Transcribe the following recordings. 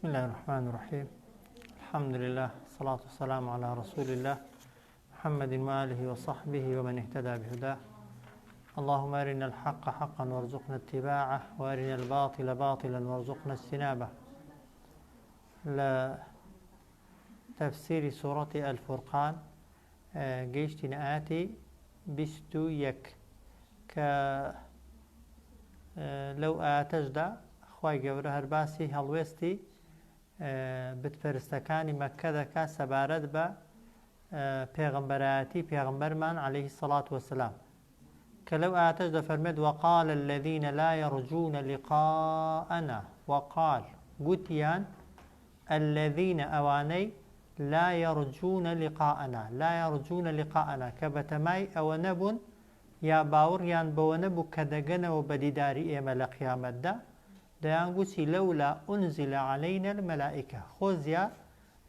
بسم الله الرحمن الرحيم. الحمد لله والصلاة والسلام على رسول الله محمد وآله وصحبه ومن اهتدى بهداه. اللهم أرنا الحق حقا وارزقنا اتباعه وأرنا الباطل باطلا وارزقنا اجتنابه. لتفسير سورة الفرقان جيشتنا آتي بستو يك لو آتجدا خواهي قوره هرباسي هلوستي بتپەرستەکانی مەککە دەکا سەبارەت بە پێغەمبەرایەتی پێغەمبەرمان عليه الصلاة والسلام کە لەو ئاتەش دەفەرمێت وقال الذين لا يرجون لقاءنا وقال گوتیان الذين ئەوانەی لا يرجون لقاءنا کە بەتەمای ئەوە نەبوون یا باوەڕیان بەوە نەبوو کە دەگەنەوە بە دیداری ئێمە لە قیامەتدا دەیان گوتی لەولا ئونزیل عەلەینە المەلائیکە خۆزیە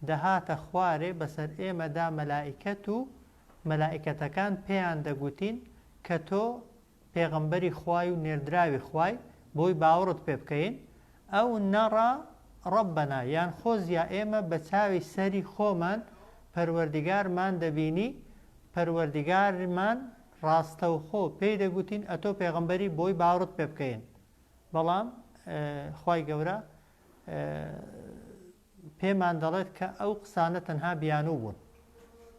دەهاتە خوارێ بەسەر ئێمەدا مەلائیکەت و مەلائیکەتەکان پێیان دەگوتین کە تۆ پێغەمبەری خوای و نێردراوی خوای بۆی باوەڕت پێ بکەین ئەو نەڕا ڕەببەنا یان خۆزیە ئێمە بە چاوی سەری خۆمان پەروەردیگارمان دەبینی پەروەردیگارمان ڕاستەوخۆ پێی دەگوتین ئەتۆ پێغەمبەری بۆی باوەڕت پێ بکەین بەڵام خوای گەورە پێمان دەڵێت کە ئەو قسانە تەنها بیانوو بوون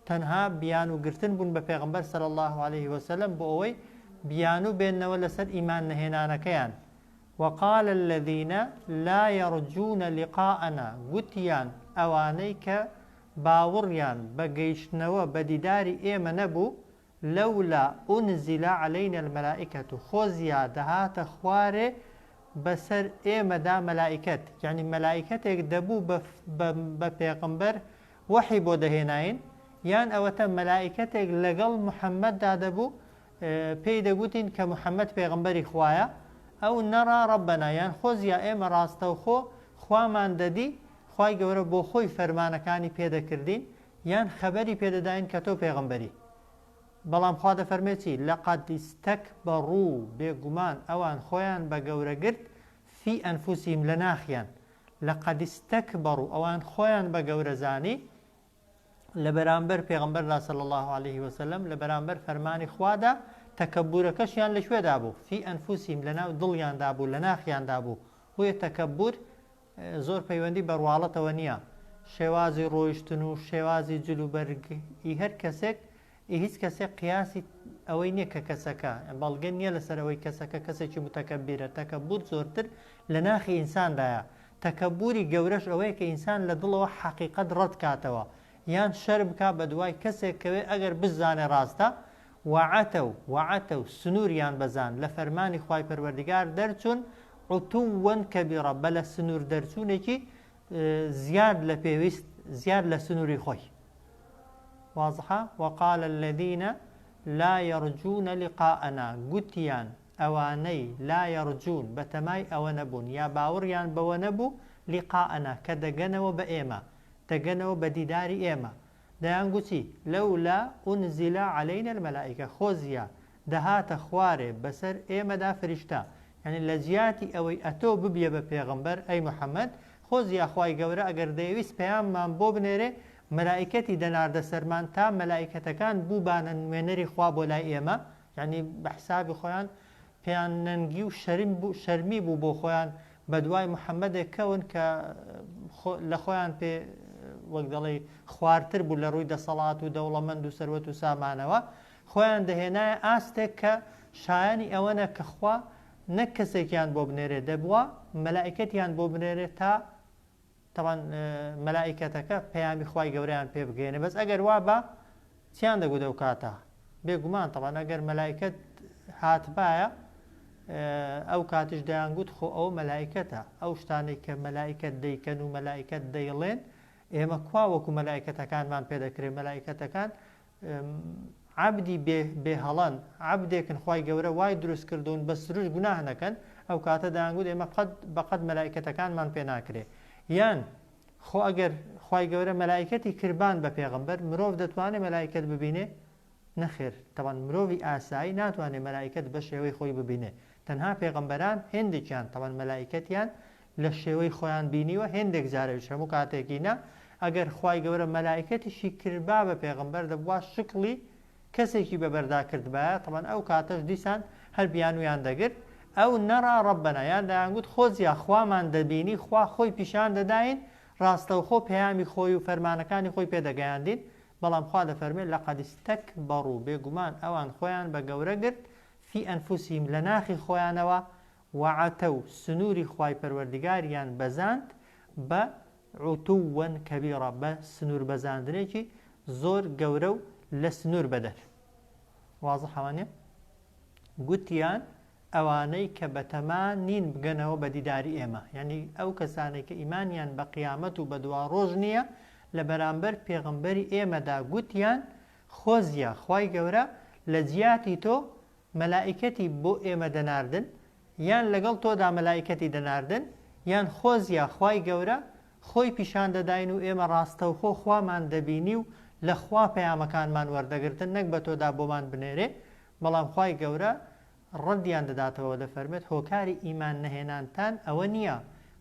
تەنها بیانوگرتن بوون بە پێغەمبەر صلی الله عليه وسلم بۆ ئەوەی بیانوو بێننەوە لەسەر ئیمان نەهێنانەکەیان وقال الذين لا يرجون لقاءنا گوتیان ئەوانەی کە باوەڕیان بە گەیشتنەوە بە دیداری ئێمە نەبوو لەولا ئونزیل عەلەینە المەلائیکەت خۆزیە دەهاتە خوارێ بەسەر ئێمەدا مەلائیکەت یعنی مەلائیکەتێک دەبوو بە پێغەمبەر وەحی بۆ دەهێناین یان ئەوەتە مەلائیکەتێک لەگەڵ محەممەددا دەبوو پێی دەگوتین کە محەممەد پێغەمبەری خوایە ئەو نەڕا ڕەببەنا یان خۆزیە ئێمە ڕاستەوخۆ خوامان دەدی خوای گەورە بۆ خۆی فەرمانەکانی پێدەکردین یان خەبەری پێدەداین کە تۆ پێغەمبەری بەڵام خوا دەفەرمێتی لەقەد ئیستەکبەڕوو بێگومان ئەوان خۆیان بە گەورەگرت فی ئەنفوسیهم لە ناخیان لەقەد ئیستەکبەڕوو ئەوان خۆیان بە گەورەزانی لە بەرامبەر پێغەمبەردا صلی الله عليه وسلم لە بەرامبەر فەرمانی خوادا تەکەبورەکەشیان لەکوێدا بوو فی ئەنفوسیهم لەناو دڵیاندا بوو لە ناخیاندا بوو هۆیە تەکەبور زۆر پەیوەندی بەڕواڵەتەوە نییە شێوازی ڕۆیشتن و شێوازی جلوبەرگی هەر کەسێک هیچ کەسێک قیاسی ئەوەی نییە کە کەسەکە بەڵگە نییە لەسەر ئەوەی کەسەکە کەسێکی متەکەبیرە تەکەبور زۆرتر لە ناخی ئینساندایە تەکەبوری گەورەش ئەوەیە کە ئینسان لە دڵەوە حەقیقەت ڕەت کاتەوە یان شەر بکا بە دوای کەسێکەوێ ئەگەر بزانێ ڕاستە وعەتە و سنووریان بەزان لە فەرمانی خوای پەروەردیگار دەرچوون عوتووەن کەبیڕە بە لە سنوور دەرچوونێکی زیاد لە پێویست زیاد لە سنووری خۆی واضحة وقال الذين لا يرجون لقاءنا گوتیان ئەوانەی لا يرجون بەتەمای ئەوە نەبوون یا باوەڕیان بەوە نەبوو لقاءنا کە دەگەنەوە بە ئێمە دەگەنەوە بە دیداری ئێمە دەیان گوتی لەولا ئونزیل عەلەینە المەلائیکە خۆزیە دەهاتە خوارێ بەسەر ئێمەدا فریشتە یعنی لە جیاتی ئەوەی ئەتۆ ببیە بە پێغەمبەر ئەی محەممەد خۆزیە خوای گەورە ئەگەر دەیویست پەیاممان بۆ بنێرێ مەلائیکەتی دەناردە سەرمان تا مەلائیکەتەکان بووبانە نوێنەری خوا بۆ لای ئێمە یعنی بە حسابی خۆیان پێیان نەنگی و شەرمی بوو بۆ خۆیان بە دوای محەممەدێک کەون کە لە خۆیان پێ وەک دەڵێ خوارتر بوو لە ڕووی دەسەڵات و دەوڵەمەند و سەروەت و سامانەوە خۆیان دەهێنایە ئاستێک کە شایانی ئەوەنە کە خوا نەک کەسێکیان بۆ بنێرێ دەبووە مەلائیکەتیان بۆ بنێرێ تا طبعا مەلائیکەتەکە پەیامی خوای گەورەیان پێ بگەێنێ بەس ئەگەر وا بە چیان دەگوت ئەو کاتە بێگومان طبعا ئەگەر مەلائیکەت هاتبایە ئەو کاتش دەیانگوت خۆ ئەو مەلائیکەتە ئەو شتانەی کە مەلائیکەت دەیکەن و مەلائیکەت دەیڵێن ئێمە کوا وەکو مەلائیکەتەکانمان پێ دەکرێت مەلائیکەتەکان عەبدی بێهەڵەن عەبدێکن خوای گەورە وای دروست کردوون بە سروش گوناه نەکەن ئەو کاتە دەیانگوت ئێمە بەقەد مەلائیکەتەکانمان پێ ناکرێ یان خۆ ئەگەر خوای گەورە مەلائیکەتی کربان بە پێغەمبەر مرۆڤ دەتوانێت مەلائیکەت ببینێ نەخێر طبعا مرۆڤی ئاسایی ناتوانێت مەلائیکەت بە شێوەی خۆی ببینێ تەنها پێغەمبەران هێندێکیان طبعا مەلائیکەتیان لە شێوەی خۆیان بینیوە هێندێک جارێک هەموو کاتێکینە ئەگەر خوای گەورە مەلائکەتیشی کردبا بە پێغەمبەر دەبوا شکڵی کەسێکی بەبەردا کردبایە تەمان ئەو کاتەش دیسان هەر بیانویان دەگرت ئەو نەڕا ڕەبەنە یان دەیانگوت خۆزیە خوامان دەبینی خوا خۆی پیشان دەداین ڕاستەوخۆ پەیامی خۆی و فەرمانەکانی خۆی پێدەگەیاندین بەڵام خوا دەفەرمێت لەقەد استەکبەڕوا بێگومان ئەوان خۆیان بە گەورە گرت فی ئەنفوسیهم لە ناخی خۆیانەوە وعەتەو سنووری خوای پەروەردگاریان بەزاند بە عوتووە کەبیڕە بە سنوور بەزاندنێکی زۆر گەورە و لە سنوور بەدەر واضح ئەوانێ گوتیان ئەوانەی کە بەتەمان نین بگەنەوە بە دیداری ئێمە یعنی ئەو کەسانێک کە ئیمانیان بە قیامەت و بە دوا ڕۆژ نییە لە بەرامبەر پێغەمبەری ئێمەدا گوتیان خۆزیە خوای گەورە لە جیاتی تۆ مەلائکەتی بۆ ئێمە دەناردن یان لەگەڵ تۆدا مەلائکەتی دەناردن یان خۆزیە خوای گەورە خۆی پیشان دەداین و ئێمە ڕاستەوخۆ خوامان دەبینی و لە خوا پەیامەکانمان وەردەگرتن نەک بە تۆدا بۆمان بنێرێ بەڵام خوای گەورە ڕەندیان دەداتەوە دەفەرمێت هۆکاری ئیمان نەهێنانتان ئەوە نییە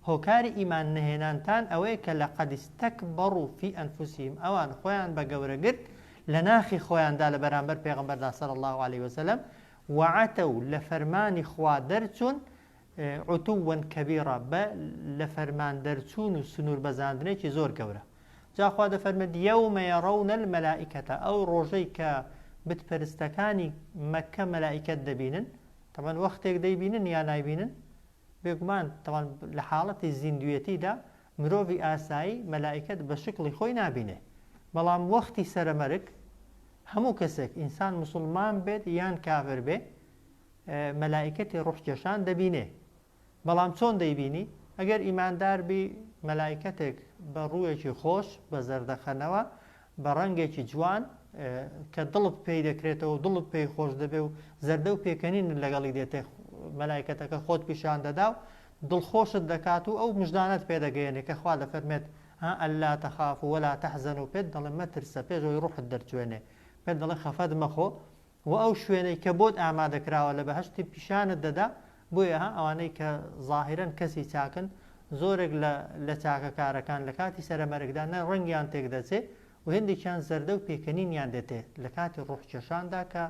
هۆکاری ئیمان نەهێنانتان ئەوەیە کە لەقەد استەکبەڕوا فی ئەنفوسیهم ئەوان خۆیان بە گەورە گرت لە ناخی خۆیاندا لە بەرامبەر پێغەمبەردا صلی الله علیه وسلم وعەتەو لە فەرمانی خوا دەرچوون عوتووە کەبیڕە بە لە فەرمان دەرچوون و سنوور بەزاندنێکی زۆر گەورە جا خوا دەفەرمێت یەومە یەڕەونە المەلائکەتە ئەو ڕۆژەی کە بتپەرستەکانی مەککە مەلائکەت دەبینن تەمان وەختێک دەیبینن یا نایبینن بێگومان تەمان لە حاڵەتی زیندوێتیدا مرۆڤی ئاسایی مەلائکەت بە شکڵی خۆی نابینێ بەڵام وەختی سەرەمەرگ هەموو کەسێک ئینسان موسڵمان بێت یان کافر بێ مەلائکەتی ڕوحکێشان دەبینێ بەڵام چۆن دەیبینی ئەگەر ئیماندار بی مەلائکەتێک بە ڕوویەکی خۆش بە زەردەخەنەوە بە ڕەنگێکی جوان کە دڵت پێی دەکرێتەوە و دڵت پێی خۆش دەبێ و زەردە و پێکەنین لەگەڵی دێتێ مەلائکەتەکە خۆت پیشان دەدا و دڵخۆشت دەکات و ئەو مژدانت پێدەگەیەنێ کە خوا دەفەرمێت ئەللا تەخافوا ولا تەحزەنوا پێت دەڵێ مەترسە پێشەوەی ڕوحت دەرچوێنێ پێت دەڵێ خەفەت مەخۆ و ئەو شوێنەی کە بۆت ئامادەکراوە لە بەهەشتی پیشانت دەدا بۆیە ئەوانەی کە ظاهرەن کەسی چاکن زۆرێک لە چاکەکارەکان لە کاتی سەرەمەرگدا نە ڕەنگیان تێک دەچێت و هەندێکیان زەردە و پێکەنینیان دێتێ لە کاتی ڕوحکێشاندا کە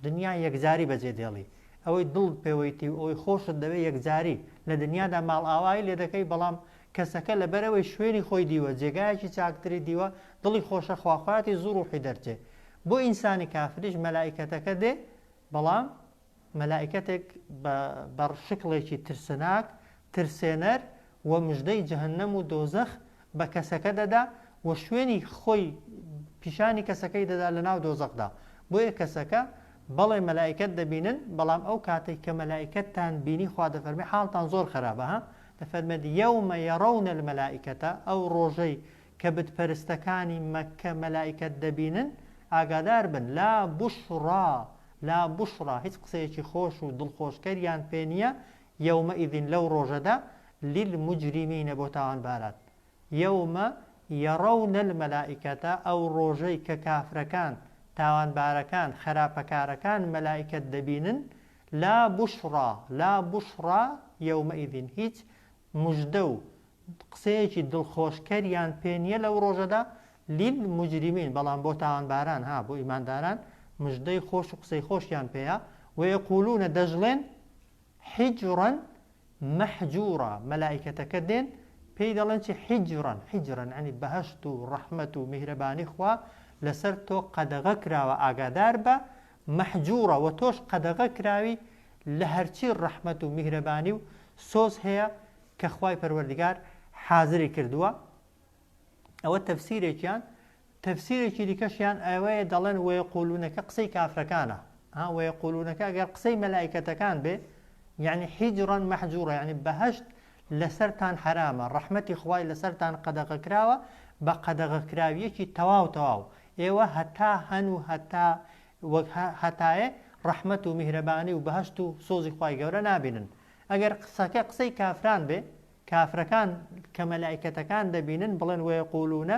دنیا یەکجاری بەجێ دێڵی ئەوەی دڵت پێوەیتی و ئەوەی خۆشت دەوێت یەکجاری لە دنیادا ماڵ ئاوایی لێ دەکەی بەڵام کەسەکە لەبەرەوەی شوێنی خۆی دیوە جێگایەکی چاکتری دیوە دڵی خۆشە خواخواتی زوو ڕوحی دەرچێ بۆ ئینسانی کافریش مەلائکەتەکە دێ بەڵام مەلائکەتێک بە شکڵێکی ترسناک ترسێنەر و مژدەی جەهەنەم و دۆزەخ بە کەسەکە دەدا و شوێنی خۆی پیشانی کەسەکەی دەدا لە ناو دۆزەخدا بۆیە کەسەکە بەڵێ مەلائکەت دەبینن بەڵام ئەو کاتێک کە مەلائکەتتان بینی خوا دەفەرمێ حاڵتان زۆر خراپە دەفەرمێت یەومە یەڕەونە المەلائکەتە ئەو ڕۆژەی کە بتپەرستەکانی مەککە مەلائکەت دەبینن ئاگادار بن لا بوشڕا هیچ قسەیەکی خۆش و دڵخۆشکەریان پێ نییە یەومەئیذین لەو ڕۆژەدا لیلموجریمینە بۆ تاوانباران یەومە یەڕەونە المەلائکەتە ئەو ڕۆژەی کە کافرەکان تاوانبارەکان خراپەکارەکان مەلائکەت دەبینن لا بوشڕا یەومەئیذین هیچ مژدە و قسەیەکی دڵخۆشکەریان پێ نییە لەو ڕۆژەدا لیلموجریمین بەڵام بۆ تاوانباران بۆ ئیمانداران مژدەی خۆش و قسەی خۆشیان پێیە وەیەقولونە دەژڵێن حیجڕەن مەحجوورە مەلائکەتەکە دێن پێی دەڵێن چی حیجڕەن عنی بەهەشت و ڕەحمەت و میهرەبانی خوا لەسەر تۆ قەدەغە کراوە ئاگادار بە مەحجوورە و تۆش قەدەغە کراوی لە هەرچی ڕەحمەت و میهرەبانی و سۆز هەیە کە خوای پەروەردگار حازری کردووە ئەوە تەفسیرێکیان تەفسیرێکی دیکەشیان ئەوەیە دەڵێن وەیەقولونەکە قسەی کافرەکانە وەیەقولونەکە ئەگەر قسەی مەلائکەتەکان بێ یعنی حیجڕەن مەحجوورە یعنی بەهەشت لەسەرتان حرامە ڕەحمەتی خوای لەسەرتان قەدەغە کراوە بە قەدەغە کراویەکی تەواو ئێوە هەتا هەن و هەتایە ڕەحمەت و میهرەبانی و بەهەشت و سۆزی خوای گەورە نابینن ئەگەر قسەکە قسەی کافران بێ کافرەکان کە مەلائکەتەکان دەبینن بڵێن وەیەقولونە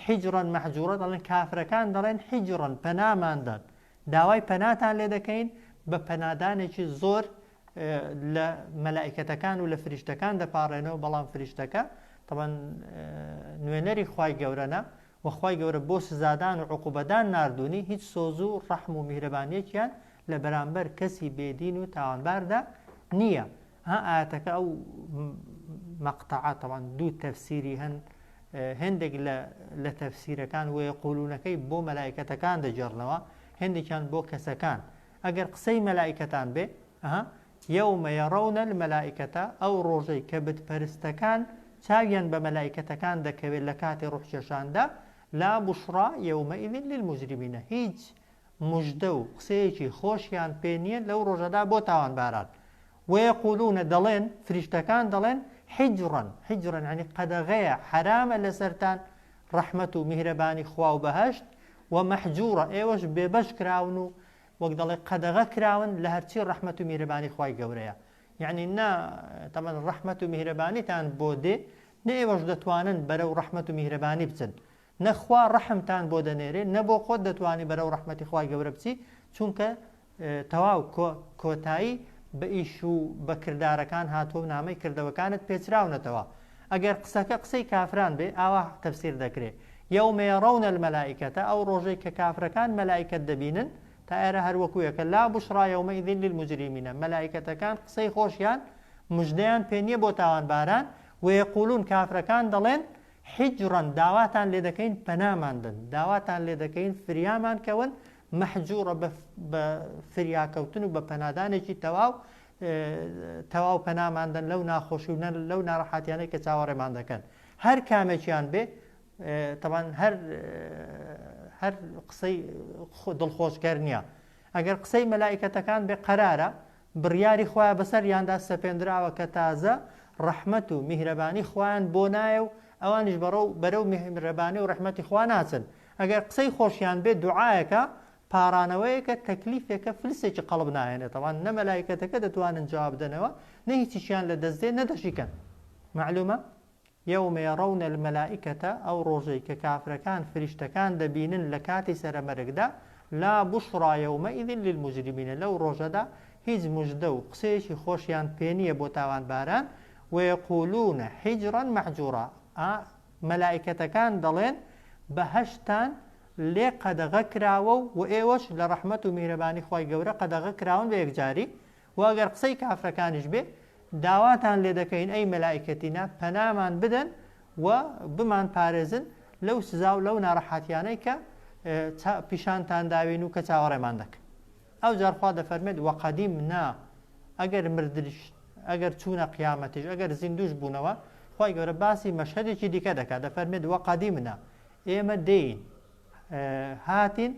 حیجڕەن مەحجوورە دەڵێن کافرەکان دەڵێن حیجڕەن پەناماندان داوای پەناتان لێ دەکەین بە پەنادانێکی زۆر لە مەلائکەتەکان و لە فریشتەکان دەپارڕێنەوە بەڵام فریشتەکە طبعا نوێنەری خوای گەورەنە و خوای گەورە بۆ سزادان و عقوبەدان ناردوونی هیچ سۆز و ڕەحم و میهرەبانیەکیان لە بەرامبەر کەسی بێدین و تاوانباردا نییە. ها ئاەتەکە ئەو مەقتەعە طبعا دوو تەفسیری هەندێک لە تەفسیرەکان و یەقولونەکەی بۆ مەلائکەتەکان دەجێڕنەوە، هەندێکیان بۆ کەسەکان. ئەگەر قسەی مەلائکەتان بێ یەومە یەڕەونە المەلائکەتە، ئەو ڕۆژەی کە بتپەرستەکان چاویان بە مەلائکەتەکان دەکەوێت لە کاتی ڕوحکێشاندا، لا بوشڕا یەومەئیذ للمجرمینە، هیچ موژدە و قسەیەکی خۆشیان پێ نییە لەو ڕۆژەدا بۆ تاوانباران. وەیەقولونە دەڵێن فریشتەکان دەڵێن حیجڕەن، حیجڕەن یعنی قەدەغەیە، حرامە لەسەرتان ڕەحمەت و میهرەبانی خوا و بەهەشت، و مەحجوورە ئێوەش بێبەش کراون و وەک دەڵێ قەدەغە کراون لە هەرچی ڕەحمەت و میهرەبانی خوای گەورەیە. یعنی نا تەمەن ڕەحمەت و میهرەبانیتان بۆ دێ، نە ئێوەش دەتوانن بەرەو ڕەحمەت و میهرەبانی بچن، نەخوا ڕەحمتان بۆ دەنێرێ، نە بۆ خۆت دەتوانی بەرەو ڕەحمەتی خوای گەورە بچی، چونکە تەواو کۆتایی بە ئیش و بە کردارەکان هاتووە و نامەی کردەوەکانت پێچراونەتەوە. ئەگەر قسەکە قسەی کافران بێ ئاوا تەفسیر دەکرێت یەومە یەڕەونە المەلائکەتە، ئەو ڕۆژەی کە کافرەکان مەلائکەت دەبینن، تا ئێرە هەروەکویەکە لا بوشڕا یەومەئیذ للمجرمینە، مەلائکەتەکان قسەی خۆشیان مژدەیان پێ نییە بۆ تاوانباران. وەیەقولون کافرەکان دەڵێن حیجڕەن، داواتان لێ دەکەین پەناماندن، داواتان لێ دەکەین فریامان کەون، مەحجوورە بە فریاکەوتن و بە پەنادانێکی تەواو پەناماندن لەو ناخۆشی و لەو ناڕەحەتیانەی کە چاوەڕێمان دەکەن. هەر کامێکیان بێ طبعا هەر قسەی دڵخۆشکەر نییە. ئەگەر قسەی مەلائکەتەکان بێ قەرارە بڕیاری خۆیان بەسەریاندا سەپێنراوە کە تازە ڕەحمەت و میهرەبانی خۆیان بۆ نایە و ئەوانیش بەرەو میهرەبانی و ڕەحمەتی خوا ناچن. ئەگەر قسەی خۆشیان بێ دوعایەکە، پارانەوەیەکە، تەکلیفێکە، فلسێکی قەڵب نایێنێت. طبعا نە مەلائکەتەکە دەتوانن جواب بدەنەوە، نە هیچیشیان لە دەستێ نەدەشیکەن. معلومە؟ یەومە یەڕەونە المەلائکەتە، ئەو ڕۆژەی کە کافرەکان فریشتەکان دەبینن لە کاتی سەرەمەرگدا، لا بوشڕا یەومەئیذ للمجرمینە، لەو ڕۆژەدا هیچ موژدە و قسەیەکی خۆشیان پێ نییە بۆ تاوانباران. وەیەقولونە حیجڕەن مەحجوورا، مەلائکەتەکان دەڵێن بەهەشتان لێ قەدەغە کراوە و ئێوەش لە ڕەحمەت و میهرەبانی خوای گەورە قەدەغە کراون بە یەکجاری. و ئەگەر قسەی کافرەکانیش بێ داواتان لێ دەکەین ئەی مەلائکەتینە پەنامان بدەن و بمان پارێزن لەو سزا و لەو ناڕەحەتیانەی کە پیشانتان داوین و کە چاوەڕێمان دەکەن. ئەو جارخوا دەفەرمێت وەقەدیمنا، ئەگەر مردش، ئەگەر چوونە قیامەتیش، ئەگەر زیندوش بوونەوە، خوای گەورە باسی مەشهەدێکی دیکە دەکات، دەفەرمێت وەقەدیمنا، ئێمە دێین هاتین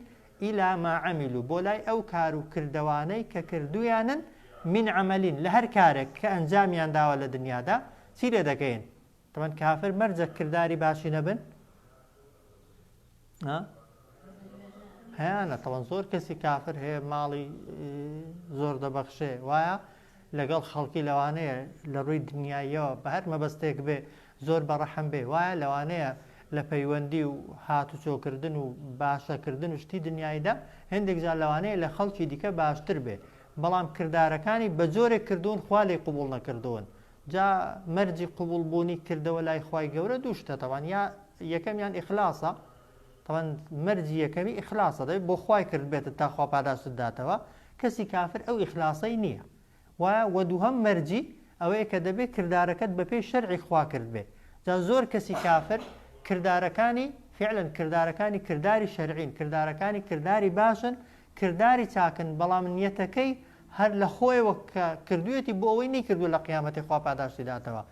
ئیلا ما عەمیلوا، بۆ لای ئەو کار و کردەوانەی کە کردویانن، من عەمەلین، لە هەر کارێک کە ئەنجامیان داوە لە دنیادا چی لێ دەکەین؟ تەمەن کافر مەرجە کردداری باشی نەبن هەیەە. تەوەن زۆر کەسی کافر هەیە ماڵی زۆر دەبەخشێ، وایە لەگەڵ خەڵکی لەوانەیە لە ڕووی دنیاییەوە بە هەر مەبەستێک بێ زۆر بەڕەحم بێ، وایە لەوانەیە لە پەیوەندی و هاتوچۆکردن و باشەکردن و شتی دنیاییدا هەندێک جار لەوانەیە لە خەڵکی دیکە باشتر بێ، بەڵام کردارەکانی بە جۆرێک کردوون خوا لێی قوبوڵ نەکردوون. جا مەرجی قوبوڵ بوونی کردەوە لای خوای گەورە دووشتە، تەوان یا یەکەمیان ئیخلاسە، تەوان مەرجی یەکەمی ئیخلاسە، دەبێت بۆ خوای کرد بێتە تا خوا پاداشت داتەوە. کەسی کافر ئەو ئیخلاسەی نییە. و دووهەم مەرجی ئەوەیە کە دەبێت کردارەکەت بە پێی شەرعی خوا کرد بێ. جا زۆر کەسی کافر کردارەکانی فعلن کردارەکانی کردداری شەرعین، کردارەکانی کردداری باشن، کردداری چاکن، بەڵام نیەتەکەی هەر لە خۆیەوە کە کردوێتی بۆ ئەوەی نەیکردووە لە قیامەتی خوا پاداشتی داتەوە،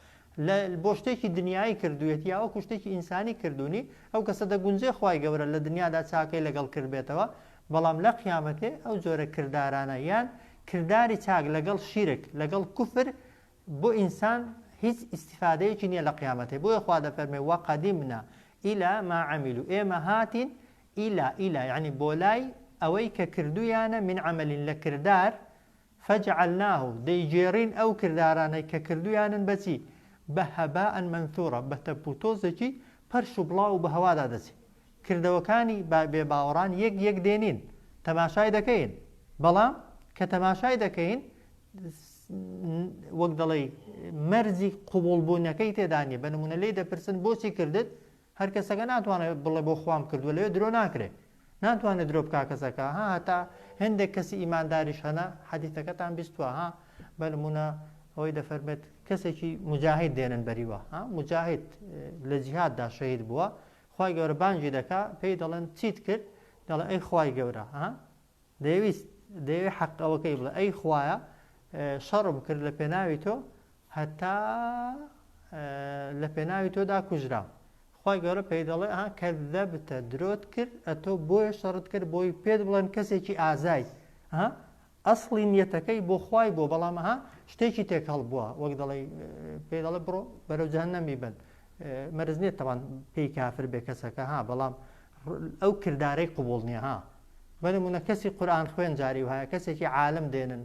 بۆ شتێکی دنیایی کردوێتی یا وەکو شتێکی ئینسانی کردوونی، ئەو کەسە دەگونجێ خوای گەورە لە دنیادا چاکەی لەگەڵ کرد بێتەوە، بەڵام لە قیامەتێ ئەو جۆرە کردارانە یان کردداری چاک لەگەڵ شیرک لەگەڵ کوفر بۆ ئینسان هیچ ئیسیفادەیەکی نییە لە قیامەتێ. بۆیە خوا دەفەرمێ وەقەدیمنا ئیلا ما عەمیلوا، ئێمە هاتین ئیلا یعنی بۆ لای ئەوەی کە کردویانە من عەمەلین لە کردار، فەجعەلناه دەیجێڕین ئەو کردارانەی کە کردویانن بەچی؟ بە هەباءەن مەنثوورە، بە تەپوتۆزێکی پەرش و بڵاو و بە هەوادا دەچێت. کردەوەکانی بێباوەڕان یەک دێنین تەماشای دەکەین، بەڵام کە تەماشای دەکەین وەک دەڵێ مەرزی قوبوڵبوونەکەی تێدانیە بە نمونە لێ دەپرسن بۆچی کردت هەر کەسەکە ناتوانێت بڵێ بۆ خوام کردووە لەوێ درۆ ناکرێت ناتوانێت درۆ بکا کەسەکە هەتا هەندێک کەسی ئیمانداریش هەنا حەدیثەکەتان بیستووە بە نمونە ئەوەی دەفەرمێت کەسێکی مجاهید دێنن بەریوە مجاهید لە جیهاددا شەهید بووە خوای گەورە بانگی دەکا پێی دەڵێن چیت کرد دەڵێ ئەی خوای گەورە دەیوێت حەقەوەکەی بڵێ ئەی خوایە شەڕم کرد لە پێناوی تۆ هەتا لە پێناوی تۆدا کوژرا خوای گەورە پێی دەڵێ کەذەبتە درۆت کرد ئەتۆ بۆیە شەڕت کرد بۆی پێت بڵێن کەسێکی ئازای ئەسڵی نیەتەکەی بۆ خوای بۆ بەڵام شتێکی تێک هەڵبووە وەک دەڵێ پێی دەڵێ بڕۆ بەرەو جەهەنەمی بن مەرز نییە تەوان پێی کافر بێ کەسەکە بەڵام ئەو کردارەی قوبوڵ نییە بەنمونە کەسی قورئان خوێن جاری وایە کەسێکی عالم دێنن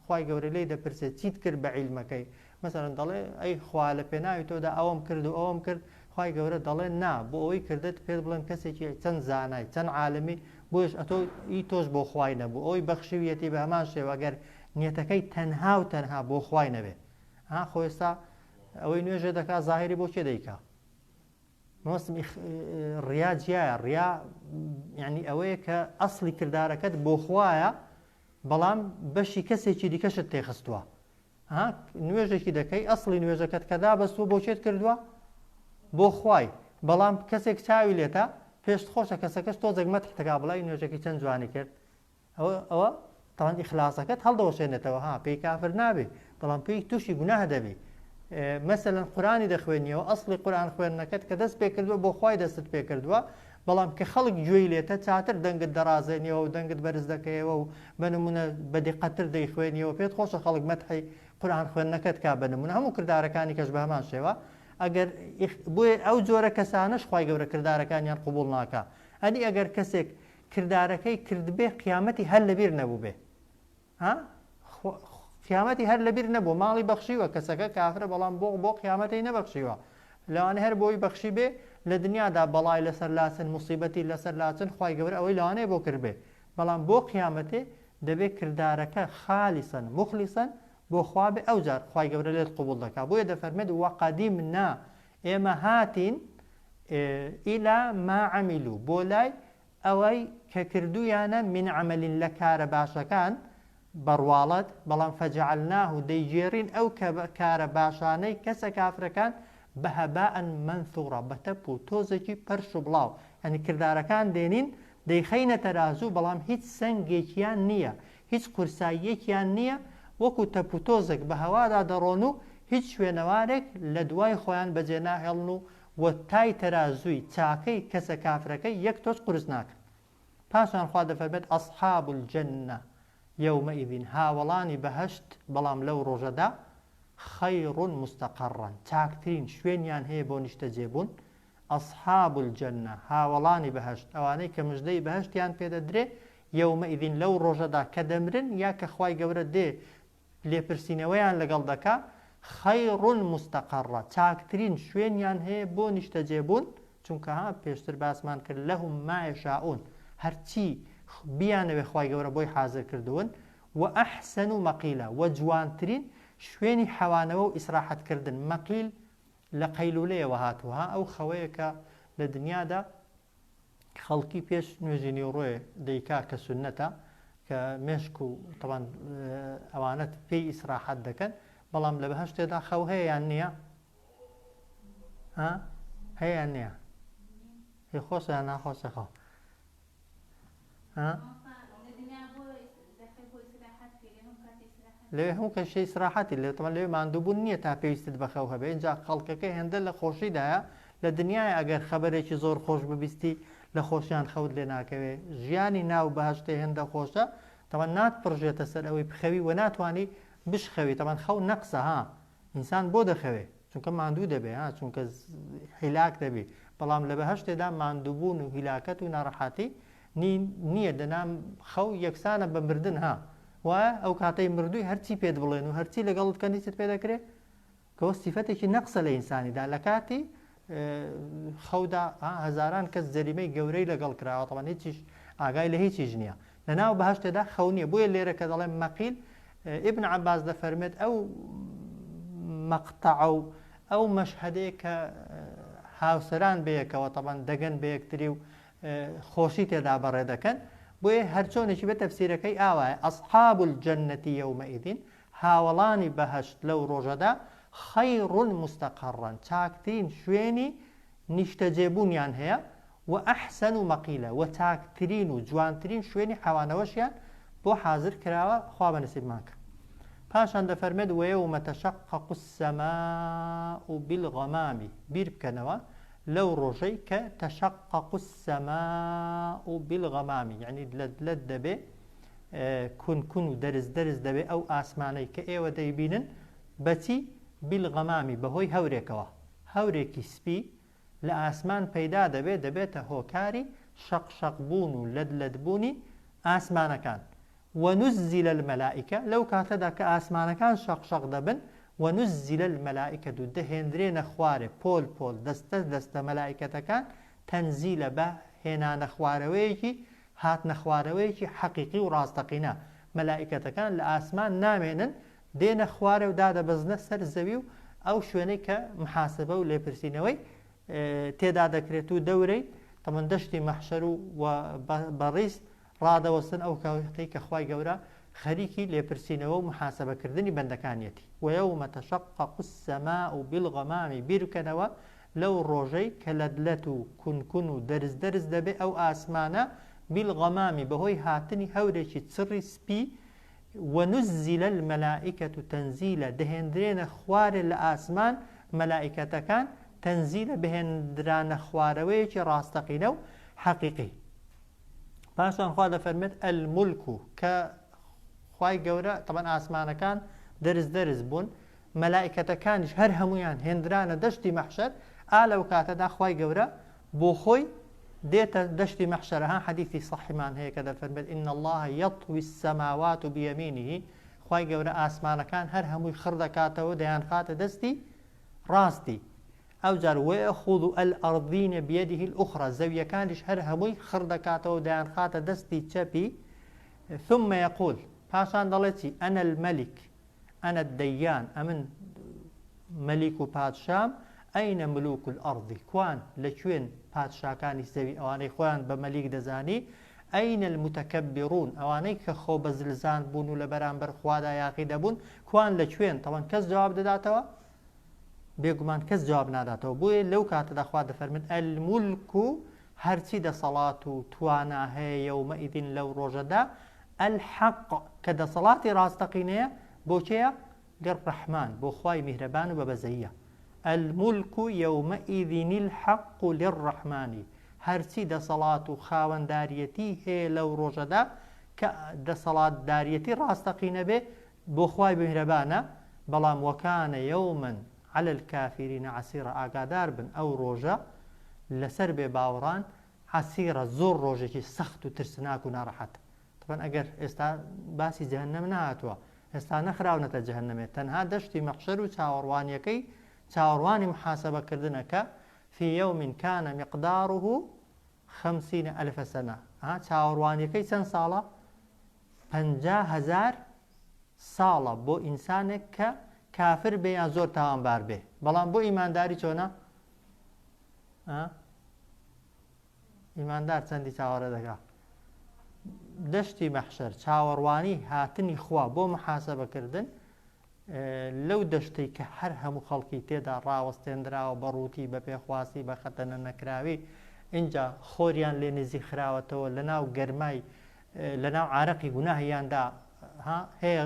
خوای گەورە لێی دەپرسێت چیت کرد بە عیلمەکەی مەسەڵەن دەڵێ ئەی خوا لە پێناوی تۆدا ئەوەم کرد و ئەوەم کرد خوای گەورە دەڵێ نا بۆ ئەوەی کردت پێت بڵێن کەسێکی چەند زانای چەند عالمی بۆش ئەتۆ ئی تۆش بۆ خوای نەبوو ئەوی بەخشویەتی بە هەمان شێوە ئەگەر نیەتەکەی تەنها و تەنها بۆ خوای نەبێ خۆ ئێستا ئەوەی نوێژە دەکا زاهری بۆ کێ دەیکا مەوەستم ڕیا جیایە ڕیا یعنی ئەوەیە کە ئەسڵی کردارەکەت بۆ خوایە بەڵام بەشی کەسێکی دیکەشت تێخستووە نوێژێکی دەکەی ئەسڵی نوێژەکەت کە دابەستووە بۆ چێت کردووە بۆ خوای بەڵام کەسێک چاوی لێتە پێشت خۆشە کەسەکەش تۆزێک مەتحتەکا بڵای نوێژێکی چەند جوانی کرد ئەوە تاوان ئیخلاسەکەت هەڵدەوەشێنێتەوە پێی کافر نابێ بەڵام پێی تووشی گوناه دەبێ مەسەلەن قورآانی دەخوێنیەوە ئەسڵی قورآن خوێندنەکەت کە دەست پێ کردووە بۆ خوای دەستت پێ کردووە بەڵام کە خەڵک گوێی لێتە چاتر دەنگت دەڕازێنیەوە و دەنگت بەرز دەکەیەوە و بەنمونە بەدیقەتر دەیخوێنیەوە پێت خۆشە خەڵک مەتحی قورآن خوێندنەکەت کا بەنمونە هەموو کردارەکانی کەش بە هەمان شێوە ئەگەر بۆیە ئەو جۆرە کەسانش خوای گەورە کردارەکانیان قبول ناکا ئەنی ئەگەر کەسێک کردارەکەی کردبێ قیامەتی هەر لەبیر نەبوو بێ قیامەتی هەر لەبیر نەبوو ماڵی بەخشیوە کەسەکە کافرە بەڵام بۆ قیامەتی نەبەخشیوە لەوانەیە هەر بۆی بەخشی بێ لە دنیادا بەڵای لەسەر لاچن موسیبەتی لەسەر لاچن خوای گەورە ئەوەی لەوانەیە بۆ کرد بێ بەڵام بۆ قیامەتێ دەبێت کردارەکە خالیسەن مخلیسەن بۆ خوا بێ ئەو جار خوای گەورە لێت قبول دەکات بۆیە دەفەرمێت وەقەدیمنا ئێمە هاتین ئیلا ما عەمیلو بۆ لای ئەوەی کە کردویانە من عەمەلین لە کارە باشەکان بەڕواڵەت بەڵام فەجعەلناه دەیگێڕین ئەو کارە باشانەی کەسە کافرەکان بە هەباءن مەنثوڕە بە تەپ و تۆزێکی پەرش و بڵاو یعنی کردارەکان دێنین دەیخەینە تەرازوو بەڵام هیچ سەنگێکیان نییە هیچ قورساییەکیان نییە وەکو تەپ و تۆزێک بە هەوادا دەڕۆن و هیچ شوێنەوارێک لە دوای خۆیان بەجێ ناهێڵن و وەتای تەرازووی چاکەی کەسە کافرەکەی یەک تۆش قورس ناکرد پاشان خوا دەفەرمێت ئەصحاب الجەنە یەومەئیذین هاوڵانی بەهەشت بەڵام لەو ڕۆژەدا خەیڕ مستەقەڕەن چاکترین شوێنیان هەیە بۆ نیشتە جێبوون ئەصحاب الجەنە هاوڵانی بەهەشت ئەوانەی کە مژدەی بەهەشتیان پێدەدرێ یەومەئیذین لەو ڕۆژەدا کە دەمرن یا کە خوای گەورە دێ لێپرسینەوەیان لەگەڵ دەکا خەیڕ مستەقەڕە چاکترین شوێنیان هەیە بۆ نیشتە جێبوون چونکە پێشتر باسمان کرد لەهم ما یەشاؤون هەرچی بیانەوێ خوای گەورە بۆی حازر کردوون و ئەحسەن و مەقیلە و جوانترین شوێنی حەوانەوە و ئیسراحەتکردن مەقیل لە قەیلولەیەوە هاتووە ئەو خەوەیە کە لە دنیادا خەڵکی پێش نوێژی نیوڕۆیە دەیکا کە سونەتە کە مێشک و تەوان ئەوانەت پێی ئیسراحەت دەکەن بەڵام لە بەهەشتێدا خەو هەیە یان نییە هەیە یان نییە هی خۆشە یان ناخۆشە خەو لەوێ هەموو کەشەی ئیسراحەتی لێتەوە لەوێ ماندووبوون نییە تا پێویستت بەخەو هەبێ اینجا خەڵکەکەی هێندە لە خۆشیدایە لە دنیای ئەگەر خەبەرێکی زۆر خۆش ببیستی لە خۆشیان خەوت لێ ناکەوێ ژیانی ناو بەهەشتێ هێندە خۆشە تەوان ناتپڕژێتە سەر ئەوەی بخەوی و ناتوانانی بشخەوی تەوان خەو نەقسە ئینسان بۆ دەخەوێ چونکە ماندوو دەبێ چونکە هیلاک دەبێ بەڵام لە بەهەشتێدا ماندووبوون و هیلاکەت و ناڕەحەتی نییە دەنام خەو یەکسانە بە مردن وایە ئەو کاتەی مردووی هەرچی پێت بڵێن و هەرچی لەگەڵت کەنیست پێ دەکرێت کەەوە سیفەتێکی نەقسە لە ئینسانیدا لە کاتی خەودا هەزاران کەس جەریمەی گەورەی لەگەڵ کراوەتەوە هیچیش ئاگای لە هیچیش نییە لە ناو بەهەشتێدا خەو نییە بۆیە لێرە کە دەڵێن مەقیل ابن عباس دەفەرمێت ئەو مەقتەع و ئەو مەشهەدەیە کە هاوسەران بەیەکەوە تەبەن دەگەن بە یەکتری و خۆشی تێدا بەڕێ دەکەن بۆیە هەرچۆنێکی بە تەفسیرەکەی ئاوایە ئەصحاب الجەنەتی یەومەئیدین هاوڵانی بەهەشت لەو ڕۆژەدا خەیڕ مستەقەڕەن چاکترین شوێنی نیشتەجێبوونیان هەیە و ئەحسەن و مەقیلە و چاکترین و جوانترین شوێنی حەوانەوەشیان بۆ حازر کراوە خوا بەنسیبمان کرد. پاشان دەفەرمێت وەیەومە تەشەقەق السەماء بالغەمام بیر بکەنەوە لەو ڕۆژەی کە تەشەقەق السەماء بالغەمام یعنی لەت دەبێ کون و دەرز دەبێ ئەو ئاسمانەی کە ئێوە دەیبینن بەچی بالغەمامی بەهۆی هەورێکەوە هەورێکی سپی لە ئاسمان پەیدا دەبێتە هۆکاری شەقشەق بوون و لەدبوونی ئاسمانەکان ونزل الملائكة لو كاتدا كآسمانكان شق دبن ونزل الملائكة دهندرين خواري بول دست ملائكة كان تنزيل به هنا نخوارويجي هات نخوارويجي حقيقي وراستقينا ملائكة كان لآسمان نامينن دين خواري وداد بزنة سر زويو أو شوينيك محاسبة وليبرسينوي تيدا دكريتو دوري طبعا دشتي محشرو وبريس ڕادەوەستن ئەو کەوتەی کە خوای گەورە خەریکی لێپرسینەوە و محاسبەکردنی بەندەکانیەتی وەیەومە تەشەقەق السەماء بالغەمام بیر بکەنەوە لەو ڕۆژەی کە لەدلەت و کونکون و دەرز دەبێ ئەو ئاسمانە بالغەمامی بەهۆی هاتنی هەورێکی چڕی سپی ونزل الملائكة تنزيلا دهندرين خوار لآسمان ملائكتكان تنزيل بهندران خوارويك راستقينو حقيقي پاشان خوا دەفەرمێت الملکو کە خوای گەورە طبعا ئاسمانەکان دەرز بوون مەلائکەتەکانیش هەر هەمویان هێنرانە دەشتی مەحشەر لەو کاتەدا خوای گەورە بۆ خۆی دێتە دەشتی مەحشەرەها حەدیثی صەحیحمان هەیە کە دەفەرمێت إن الله يطوي السماوات بيمينه خوای گەورە ئاسمانەکان هەر هەمووی خڕ دەکاتەوە دەیان خاتە دەستی ڕاستی ئەو جار وەیەخوض الأرضین بيده الأخرى زەویەکانیش هەر هەمووی خڕ دەکاتەوە دەیان خاتە دەستی چەپی ثم يقول پاشان دەڵێتی أنا الملك أنا الديان ئەمن مەلیک و پادشام ئەینە ملوک الأرض کوان لەکوێن پادشاکانی زەوی ئەوانەی خۆیان بە مەلیک دەزانی ئەینە المتەکەبیڕون ئەوانەی کە خۆ بە زلزان بوون و لە بەرامبەر خوادا یاقی دەبوون کوان لەکوێن تەوان کەس جواب دەداتەوە بێگومان کەس جواب ناداتەوە بۆیە لەو کاتەدا خوا دەفەرمێت الملک و هەرچی دەسەڵات و توانا هەیە یەومەئیدین لەو ڕۆژەدا الحەق کە دەسەڵاتی ڕاستەقینەیە بۆ کێیە للرحمن بۆ خوای میهرەبان و بەبەزەییە الملك يومئذ الحق للرحمن هەرچی دەسەڵات و خاوەنداریەتی هەیە لەو ڕۆژەدا کە دەسەڵاتداریەتی ڕاستەقینە بێ بۆ خوای میهرەبانە بەڵام وەکانە یەومن على الكافرين عسيرة ئاگادار بن ئەو ڕۆژە لەسەر بێ باوەڕان عسیرە زۆر ڕۆژێکی سەخت و ترسناک و ناڕەحەت طبعا ئەگەر ئێستا باسی جەهەنەم نهاتووە ئێستا نەخراونەتە جەهەنەمێ تەنها دەشتی مەحشەر و چاوەڕوانیەکەی چاوەڕوانی محاسبەکردنەکە في يوم كان مقداره 50,000 سنة چاوەڕوانیەکەی چەند ساڵە 50,000 ساڵە بۆ ئینسانێک کە کافر بێ یان زۆر تاوانبار بێ بەڵام بۆ ئیمانداری چۆنە ئیماندار چەندی چاوەڕێ دەکا دەشتی مەحشەر چاوەڕوانی هاتنی خوا بۆ محاسبەکردن لەو دەشتەی کە هەر هەموو خەڵکی تێدا ڕاوەستێنراوە بە ڕووتی بە پێخواسی بە خەتەنە نەکراوی اینجا خۆریان لێ نزیک خراوەتەوە لەناو گەرمای لەناو عارەقی گوناهیاندا هەیە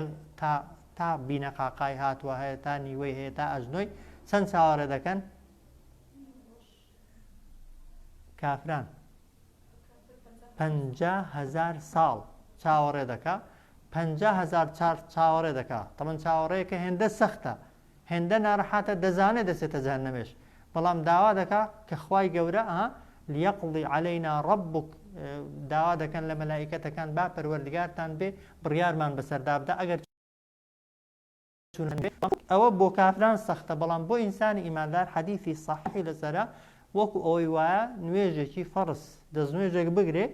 تا بینە قاقای هاتووە هەیە تا نیوەی هەیە تا ئەژنۆی چەند چاوەڕێ دەکەن کافران 50,000 ساڵ چاوەڕێ دەکا 50,000 چاوەڕێ دەکا تەمەن چاوەڕێیەکە هێندە سەختە هێندە ناڕەحاتە دەزانێت دەچێتە جەهەنەمێش بەڵام داوا دەکا کە خوای گەورە لیەقضی عەلەینا ڕەبوک داوا دەکەن لە مەلائیکەتەکان با پەروەردگارتان بێ بڕیارمان بەسەردا بدە ئەگەر ئەوە بۆ کافران سەختە بەڵام بۆ ئینسانی ئیماندار حەدیثی صەحیحی لەسەرە وەکو ئەوەی وایە نوێژێکی فەرز دەستنوێژێک بگرێ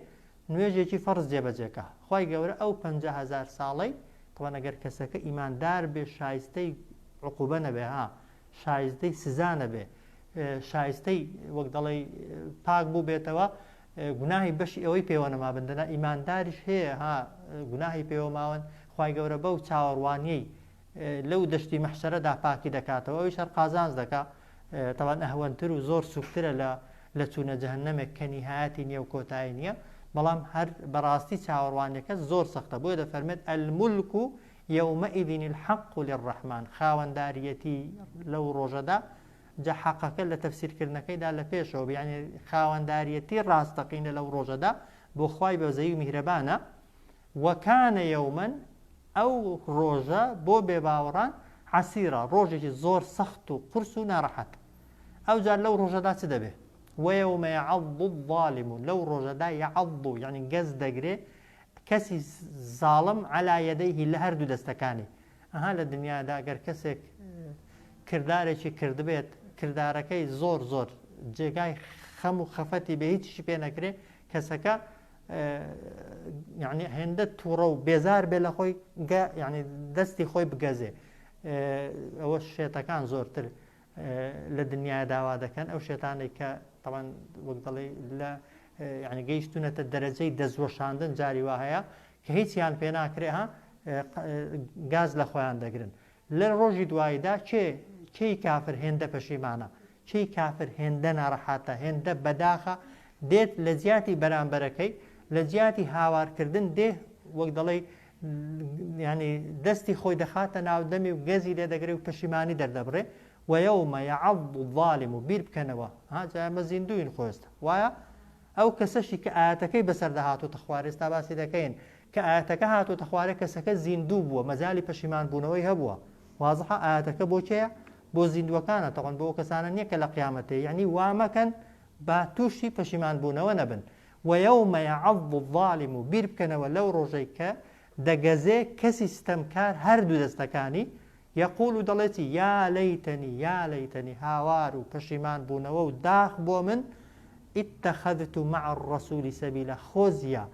نوێژێکی فەرز جێبەجێکە خوای گەورە ئەو 50,000 ساڵەی طبعا ئەگەر کەسەکە ئیماندار بێ شایستەی عقوبە نەبێ شایستەی سزا نەبێ شایستەی وەک دەڵێ پاک بوو بێتەوە گوناهی بەشی ئەوەی پێوە نەما بندنا ئیمانداریش هەیە گوناهی پێوە ماون خوای گەورە بەو چاوەڕوانیەی لەو دەشتی مەحشەرەدا پاکی دەکاتەوە ئەویش هەر قازانج دەکات طبعا ئەهوەنتر و زۆر سوکترە لە چوونە جەهەنەمێک کە نیهایەتی نییە و کۆتایی نییە بەڵام هەر بەڕاستی چاوەڕوانیەکە زۆر سەختە بۆیە دەفەرمێت الملك يومئذ الحق للرحمن خاوەنداریەتی لەو ڕۆژەدا جا حەقەکە لە تەفسیرکردنەکەیدا لە پێشەوە یعنی خاوەنداریەتی ڕاستەقینە لەو ڕۆژەدا بۆ خوای بەزەی و میهرەبانە وەکانە یەومەن ئەو ڕۆژە بۆ بێباوەڕان عسیرە ڕۆژێکی زۆر سەخت و قورس و ناڕەحەت ئەو جار لەو ڕۆژەدا چ دەبێ ويوم يعض الظالم لو رجدا يعض يعني جز دقري كسي ظالم على يديه لهر دو دستكاني للدنيا دا اگر كسك كرداري شي كرد بيت كرداركي زور جيگاي خمو خفتي به هیچ شي بينا كري كسكا يعني هنده تورو بيزار بلا خوي يعني دستي خوي بگزي او الشيطان زورتر للدنيا داوا دكان او شيطاني ك طبعا وقت لا يعني جيشتونة الدرجة دزوشاندن جاري وهايا كهيت يعني بينا كريها غاز لخوان دقرن للروج دوايدا شي كافر هنده پشيمانا شي كافر هنده نارحاتا هنده بداخة ديت لزياتي برانبركي لزياتي هاوار كردن ده وقت يعني دستي خوي دخاتا ناو دمي وغازي ده دقري وپشيماني در دبره ويوم يعض الظالم بير بكنوا جا مزيندوين خوست وايا او كسشي كآياتكي بسردهاتو تخواري استاباسي دكين كآياتك هاتو تخواري كسك زيندو بوا مزالي پشيمان بونوي هبوا واضحة آياتك بو چيا بو زيندو كانا طبعا بو كسانا نيك لقيامته يعني واما كان باتوشي پشيمان بونو نبن ويوم يعض الظالم بير بكنوا لو رجيك دقزي كسي استمكار هردو دستكاني يقول دلتي يا ليتني هاوارو پشيمان بونو داخ بو من اتخذت مع الرسول سبيلا خوزيا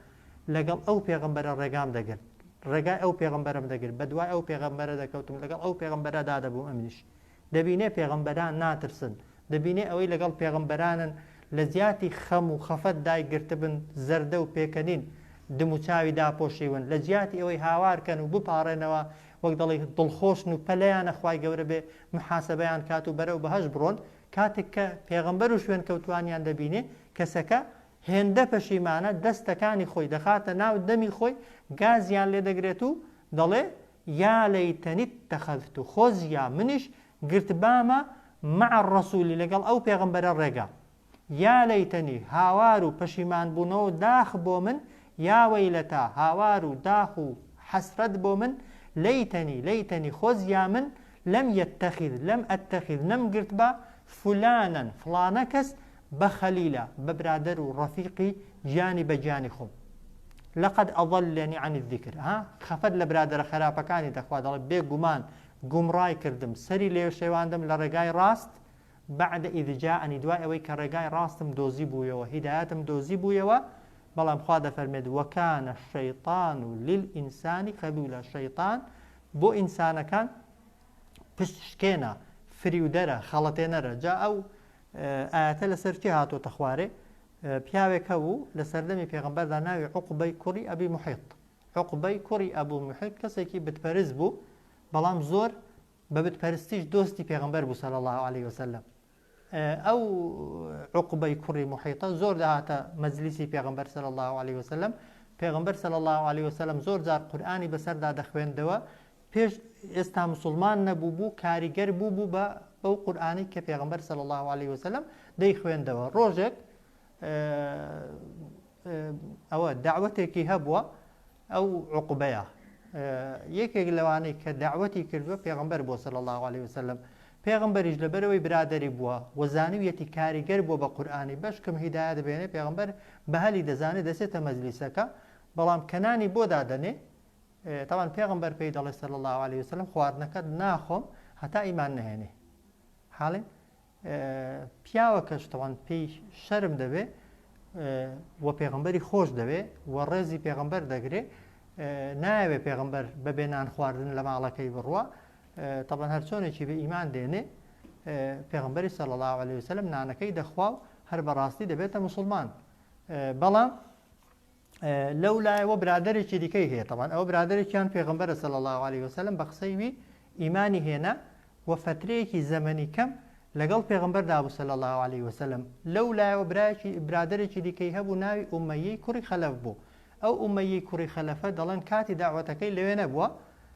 لقل او پیغمبر الرقام دقل رقاء او پیغمبرم دقل بدواء او پیغمبر دكوتم لقل او پیغمبر دادا بو امنش دبيني پیغمبران ناترسن دبيني اوي لقل پیغمبران لزياتي خم و خفت داي قرتبن زردو پیکنين دمو چاوي دا پوشيون لزياتي اوي هاوار كانوا بپارنوا وەک دەڵێ دڵخۆشن و پەلەیانە خوای گەورە بێ محاسەبەیان کات و بەرەو بەهەش بڕۆن کاتێک کە پێغەمبەر و شوێن کەوتوانیان دەبینێ کەسەکە هێندە پەشیمانە دەستەکانی خۆی دەخاتە ناو دەمی خۆی گازیان لێ دەگرێت و دەڵێ یا لەیتەنی اتەخەذت خۆزیا منیش گرتبامە مع الرەسولی لەگەڵ ئەو پێغەمبەرە ڕێگا یا لەیتەنی هاوار و پەشیمان بوونەوە داخ بۆ من یا وەیلەتا هاوار و داخ و حەسرەت بۆ من ليتني خوزيا من لم أتخذ نم قرت با فلانا كس بخليلا ببرادر ورفيقي جانب جانخم لقد أضلني عن الذكر خفد لبرادر خرابكاني تخواد الله بي قمان قمراي كردم سري ليو شيواندم لرقاي راست بعد إذ جاءني دواء ويك رقاي راستم دوزي بويا وهداياتم دوزي بويا بەڵام خوا دەفەرمێت وەکانە الشەیطان للئینسانی خەذوولە شەیطان بۆ ئینسانەکان پشتشکێنە فریودەرە خەڵەتێنەرە جا ئەو ئاەتە لەسەر چی هاتۆتە خوارێ پیاوێک هەبوو لە سەردەمی پێغەمبەردا ناوی عوقبەی کوڕی ئەبی موحیط عوقبەی کوڕی ئەبوو موحیط کەسێکی بتپەرست بوو بەڵام زۆر بە بتپەرستیش دۆستی پێغەمبەر بوو صلی الله عليه وسلم او عقبه كري محيطه زور دهاته مجلسي پیغمبر صلى الله عليه وسلم پیغمبر صلى الله عليه وسلم زور زار قرآني بسر داده خويندوا پیش استا مسلمان نبوبو کاریگر بوبو با قرآني که پیغمبر صلى الله عليه وسلم دي خويندوا روجك او دعوتك هبوا او عقبه یەکێک لەوانەی کە داعوەتی کردووە پێغەمبەر بۆ صلی الله عليه وسلم پێغەمبەریش لەبەرەوەی برادری بووە و زانویەتی کاریگەر بووە بە قورئانی بەشکم هیدایە دەبێنێ پێغەمبەر بە هەلی دەزانێت دەچێتە مەجلیسەکە بەڵام کەنانی بۆ دادەنێ طبعا پێغەمبەر پێی دەڵێ صلی الله عليه وسلم خواردنەکەت ناخۆم هەتا ئیمان نەهێنێ حاڵێ پیاوەکەش طبعا پێی شەرم دەبێ و پێغەمبەری خۆش دەبێ و ڕێزی پێغەمبەر دەگرێ نایەوێ پێغەمبەر بەبێ نان خواردن لە ماڵەکەی بڕوە طبعا هەر چۆنێکی بە ئیمان دێنێ پێغەمبەری صلی الله عليه وسلم نانەکەی دەخوا و هەر بەڕاستی دەبێتە موسڵمان بەڵام لەو لایەوە برادێکی دیکەی هەیە طبعا ئەوە برادێکیان پێغەمبەرە صلی الله عليه وسلم بە قسەی وی ئیمانی هێنا و فترەیەکی زەمەنی کەم لەگەڵ پێغەمبەردا بوو صلی الله عليه وسلم لەو لایەوە برادێکی دیکەی هەبوو ناوی ئومەیەی کوڕی خەلەف بوو ئەو ئومەیەی کوڕی خەلەفە دەڵێن کاتی داوەتەکەی لەوێ نەبووە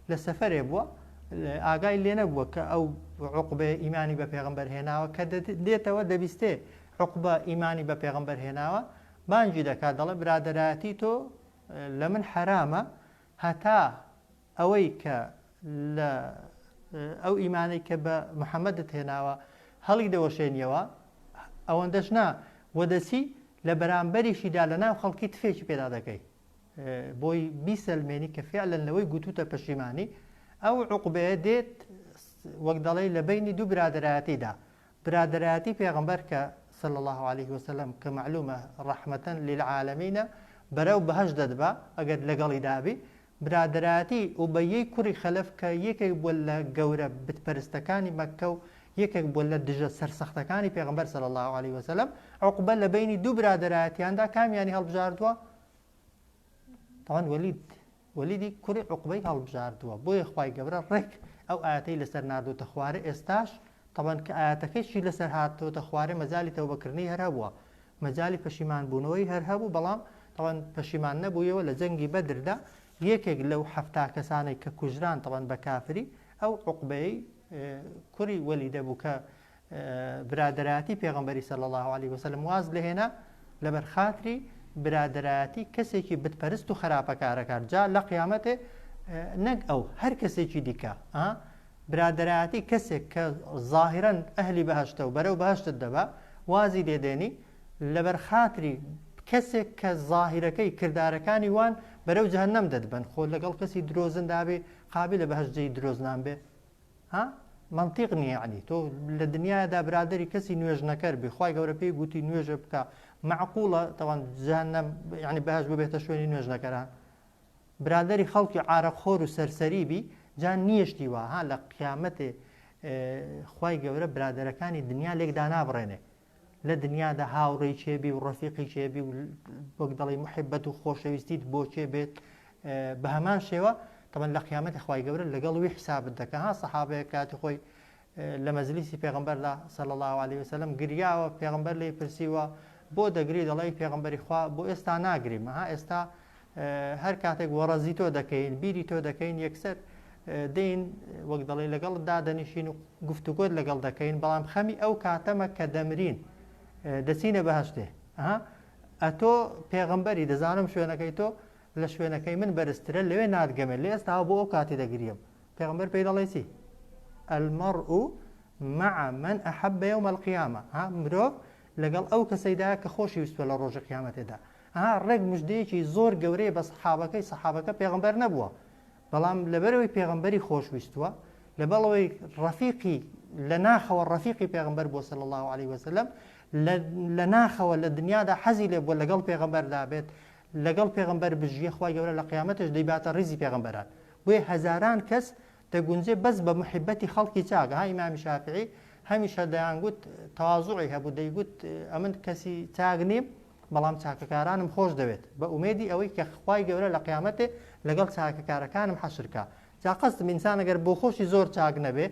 لە سەفەرێ بووە ئاگای لێ نەبووە کە ئەو عوقبە ئیمانی بە پێغەمبەر هێناوە کە دێتەوە دەبیستێ عوقبە ئیمانی بە پێغەمبەر هێناوە بانجی دەکات دەڵێ برادەراتی تۆ لە من حرامە هەتا ئەوەی کە لە ئەو ئیمانەی کە بە محەممەدت هێناوە هەڵی دەوەشێنیەوە ئەوەندەش نا وەدەسی لە بەرامبەریشیدا لە ناو خەڵکی تفێکی پێدا دەکەی بۆی بیسەلمێنی کە فعلەن لەوەی گوتوتە پەشیمانی ئەو عوقبەیە دێت وەک دەڵێ لە بینی دوو برادەرایەتیدا برادەرایەتی پێغەمبەر کە صلى الله عليه وسلم كمعلومة رحمة للعالمين برو بهش ددبا اگر لقالي دابي برادراتي وبيي كوري خلف كيكي ولا قورة بتبرستكاني مكة يكي ولا دجا سرسختكاني پیغمبر صلى الله عليه وسلم عقبال لبيني دو برادراتي عندها كام يعني هالبجاردوا طبعا وليدي كوري عقبي هالبجاردوا بوي اخواي قبرا رك او آتي لسر ناردو تخواري استاش طبعا كآتەکەیشی لەسەر هاتۆتە خوارێ مەجالی تەوبەکردنی هەر هەبووە مەجالی پەشیمان بوونەوەی هەر هەبوو بەڵام طبعا پەشیمان نەبوویەوە لە جەنگی بەدردا یەکێک لەو حەفتا کەسانێک کە کوژران طبعا بە کافری ئەو عوقبەی کوڕی وەلیدە بوو کە برادەراتی پێغەمبەری صلی الله عليه وسلم واز لێهێنا لەبەر خاتری برادەراتی کەسێکی بتپەرست و خراپەکارەکار جا لە قیامەتێ نەک ئەو هەر کەسێکی دیکە برادەراتی کەسێک کە ظاهرەن ئەهلی بەهەشتە و بەرەو بەهەشتت دەبا وازی لێدێنی لەبەر خاتری کەسێک کە ظاهرەکەی کردارەکانی وان بەرەو جەهەنەم دەدبن خۆ لەگەڵ کەسی درۆزن دابێ قابل لە بەهەشتجێی درۆزنان بێ منطق نییە عنی تۆ لە دنیادا برادری کەسی نوێژ نەکەر بێ خوای گەورە پێی گوتی نوێژە بکە معقوڵە تەوان جەهەنەم یعنی بەهەشت ببێتە شوێنی نوێژ نەکەران برادری خەڵکی عارەقخۆر و سەرسەری بی جان نیشتی وە ها لە قیامەتێ خوای گەورە برادەرەکانی دنیا لێکدا نابڕێنێ لە دنیادا هاوڕێی چێبی و ڕەفیقی چێبی و وەک دەڵێ محبەت و خۆشەویستیت بۆ چێ بێت بە هەمان شێوە طبعا لە قیامەتی خوای گەورە لەگەڵ وی حسابت دەکە ها سەحابەیە کاتی خۆی لە مەجلیسی پێغەمبەردا صلی الله عليه وسلم گریاوە پێغەمبەر لێی پرسیوە بۆ دەگری دەڵێ پێغەمبەری خوا بۆ ئێستا ناگریم ها ئێستا هەر کاتێک وەڕەزی تۆ دەکەین بیری تۆ دەکەین یەکسەر دین وەک دەڵێ لەگەڵ دادەنیشین و گفتوگۆت لەگەڵ دەکەین بەڵام خەمی ئەو کاتەمە کە دەمرین دەچینە بەهەشتێ ئەتۆ پێغەمبەری دەزانم شوێنەکەی تۆ لە شوێنەکەی من بەرزترە لەوێ نادگەمێت لێ ئێستا بۆ ئەو کاتی دەگریم پێغەمبەر پێی دەڵێ چی المەرء مع من أحب يوم القيامة مرۆڤ لەگەڵ ئەو کەسەیدا کە خۆشی ویستوە لە ڕۆژی قیامەتێدا ڕێک مژدەیەکی زۆر گەورەیە بە سەحابەکە پێغەمبەر نەبووە بەڵام لەبەرەوەی پێغەمبەری خۆشویستووە لەبەڵەوەی ڕەفیقی لە ناخەوە ڕەفیقی پێغەمبەر بۆ صلی الله عليه وسلم لە ناخەوە لە دنیادا حەزی لێ بۆ لەگەڵ پێغەمبەردا بێت لەگەڵ پێغەمبەر بژیە خوای گەورە لە قیامەتش دەیباتە ڕیزی پێغەمبەران بۆیە هەزاران کەس دەگونجێ بەس بە محبەتی خەڵکی چاکە ئیمامی شافعی هەمیشە دەیانگوت تەواضوعی هەبوو دەیگوت ئەمن کەسی چاک نیم بەڵام چاکەکارانم خۆش دەوێت بە ئومێدی ئەوەی کە خوای گەورە لە قیامەتێ لەگەڵ چاکەکارەکانم حەشرکە جا قەستم ئینسان ئەگەر بۆ خۆشی زۆر چاک نەبێ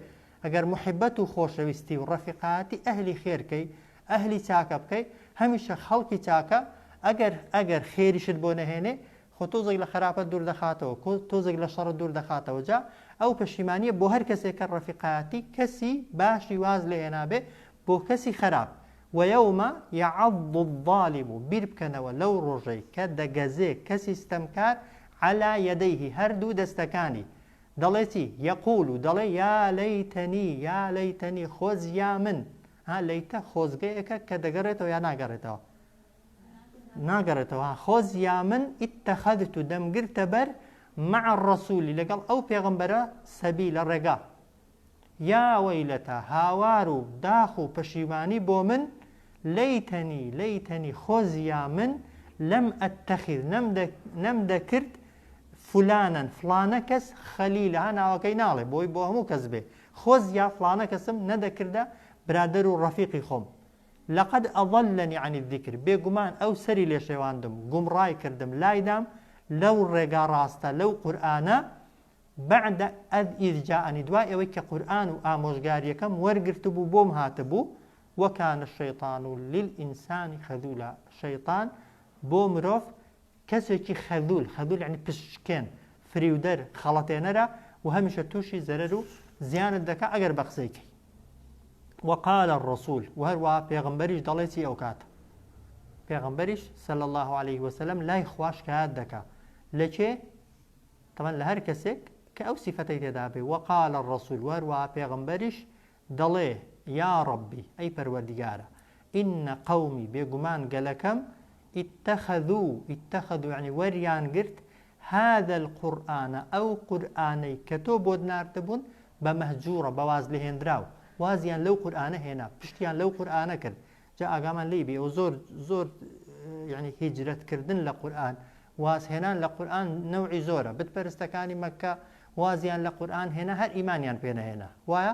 ئەگەر محبەت و خۆشەویستی و ڕەفیقاتی ئەهلی خێرکەی ئەهلی چاکە بکەی هەمیشە خەڵکی چاکە ئەگەر خێریشت بۆ نەهێنێ خۆ تۆزێک لە خراپەت دوور دەخاتەوە تۆزێک لە شەڕ دوور دەخاتەوە جا ئەو پەشیمانیە بۆ هەر کەسێک کە ڕەفیقاتی کەسی باشی واز لێ هێنابێ بۆ کەسی خراپ ويوم يعض الظالم بيربكنوا لو رجي كد جزاء كسيستمكار على يديه هردو دستكاني دلتي يقول دلي يا ليتني خوز يا من ليت خوز جيك كدجرته يا ناقرته خوز يا من اتخذت دم قرتبر مع الرسول لقال او پیغمبره سبيل الرجاء يا ويلتا هاوارو داخو پشیمانی بو من ليتني خوز يا من لم اتخذ نم دكرت فلانن فلانە کەس خەلیلە ها ناوەکەی ناڵێ بۆی بۆ هەموو کەس بێ خۆز یا فلانە کەسم نەدەکردە برادر و ڕەفیقی خۆم لقد أضلني عن الذكر بێگومان ئەو سەری لێ شێواندم گومڕای کردم لایدام لەو ڕێگا ڕاستە لەو قورئانە بعد إذ جاءني دوای ئەوەی کە قورئان و ئامۆژگاریەکەم وەرگرت بوو بۆم هاتبوو وكان الشيطان للإنسان خذولا شيطان بۆ مرۆڤ کەسێکی خەذول يعني پشکێن فریودەر خەڵەتێنەرە و هەمیشە تووشی زەرەر و زیانت دەکا ئەگەر بە قسەیکەی وقال الرسول وهروها پێغەمبەریش دەڵێتی ئەو کاتە پێغەمبەریش صلى الله عليه وسلم لای خوا شکایەت دەکا لەکێ طبعا لە هەر کەسێک کە ئەو سیفەتەی تێدا بێ وقال الرسول وهروها پێغەمبەریش دەڵێ يا ربي أي پەروەردیگارە إن قومي بێگومان گەلەکەم اتخذوا يعني وەریان گرت هذا القرآن أو قرآني كتو بود نارتبون بمهجورة بواز لهندراو وازیان لەو قورئانە هێنا پشتیان لەو قورئانە کرد جا ئاگامان لێی بێ و زۆر یعنی هیجرەتکردن لە قورئان وازهێنان لە قورئان نەوعی زۆرە بتپەرستەکانی مەککە وازیان لە قورئان هێنا هەر ئیمانیان پێنەهێنا وایە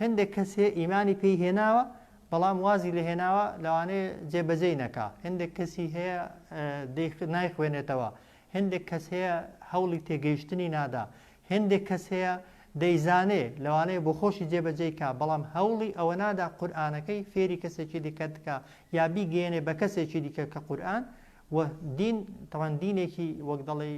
هەندێک کەس هەیە ئیمانی پێی هێناوە بەڵام وازی لە هێناوە لەوانەیە جێبەجێی نەکا هەندێک کەسی هەیە نایخوێنێتەوە هەندێک کەس هەیە هەوڵی تێگەیشتنی نادا هەندێک کەس هەیە دەیزانێ لەوانەیە بۆ خۆشی جێبەجێی کا بەڵام هەوڵی ئەوە نادا قورئانەکەی فێری کەسێکی دیکە بکە یا بیگەێنێ بە کەسێکی دیکە کە قورئان و دین تەوان دینێکی وەک دەڵێ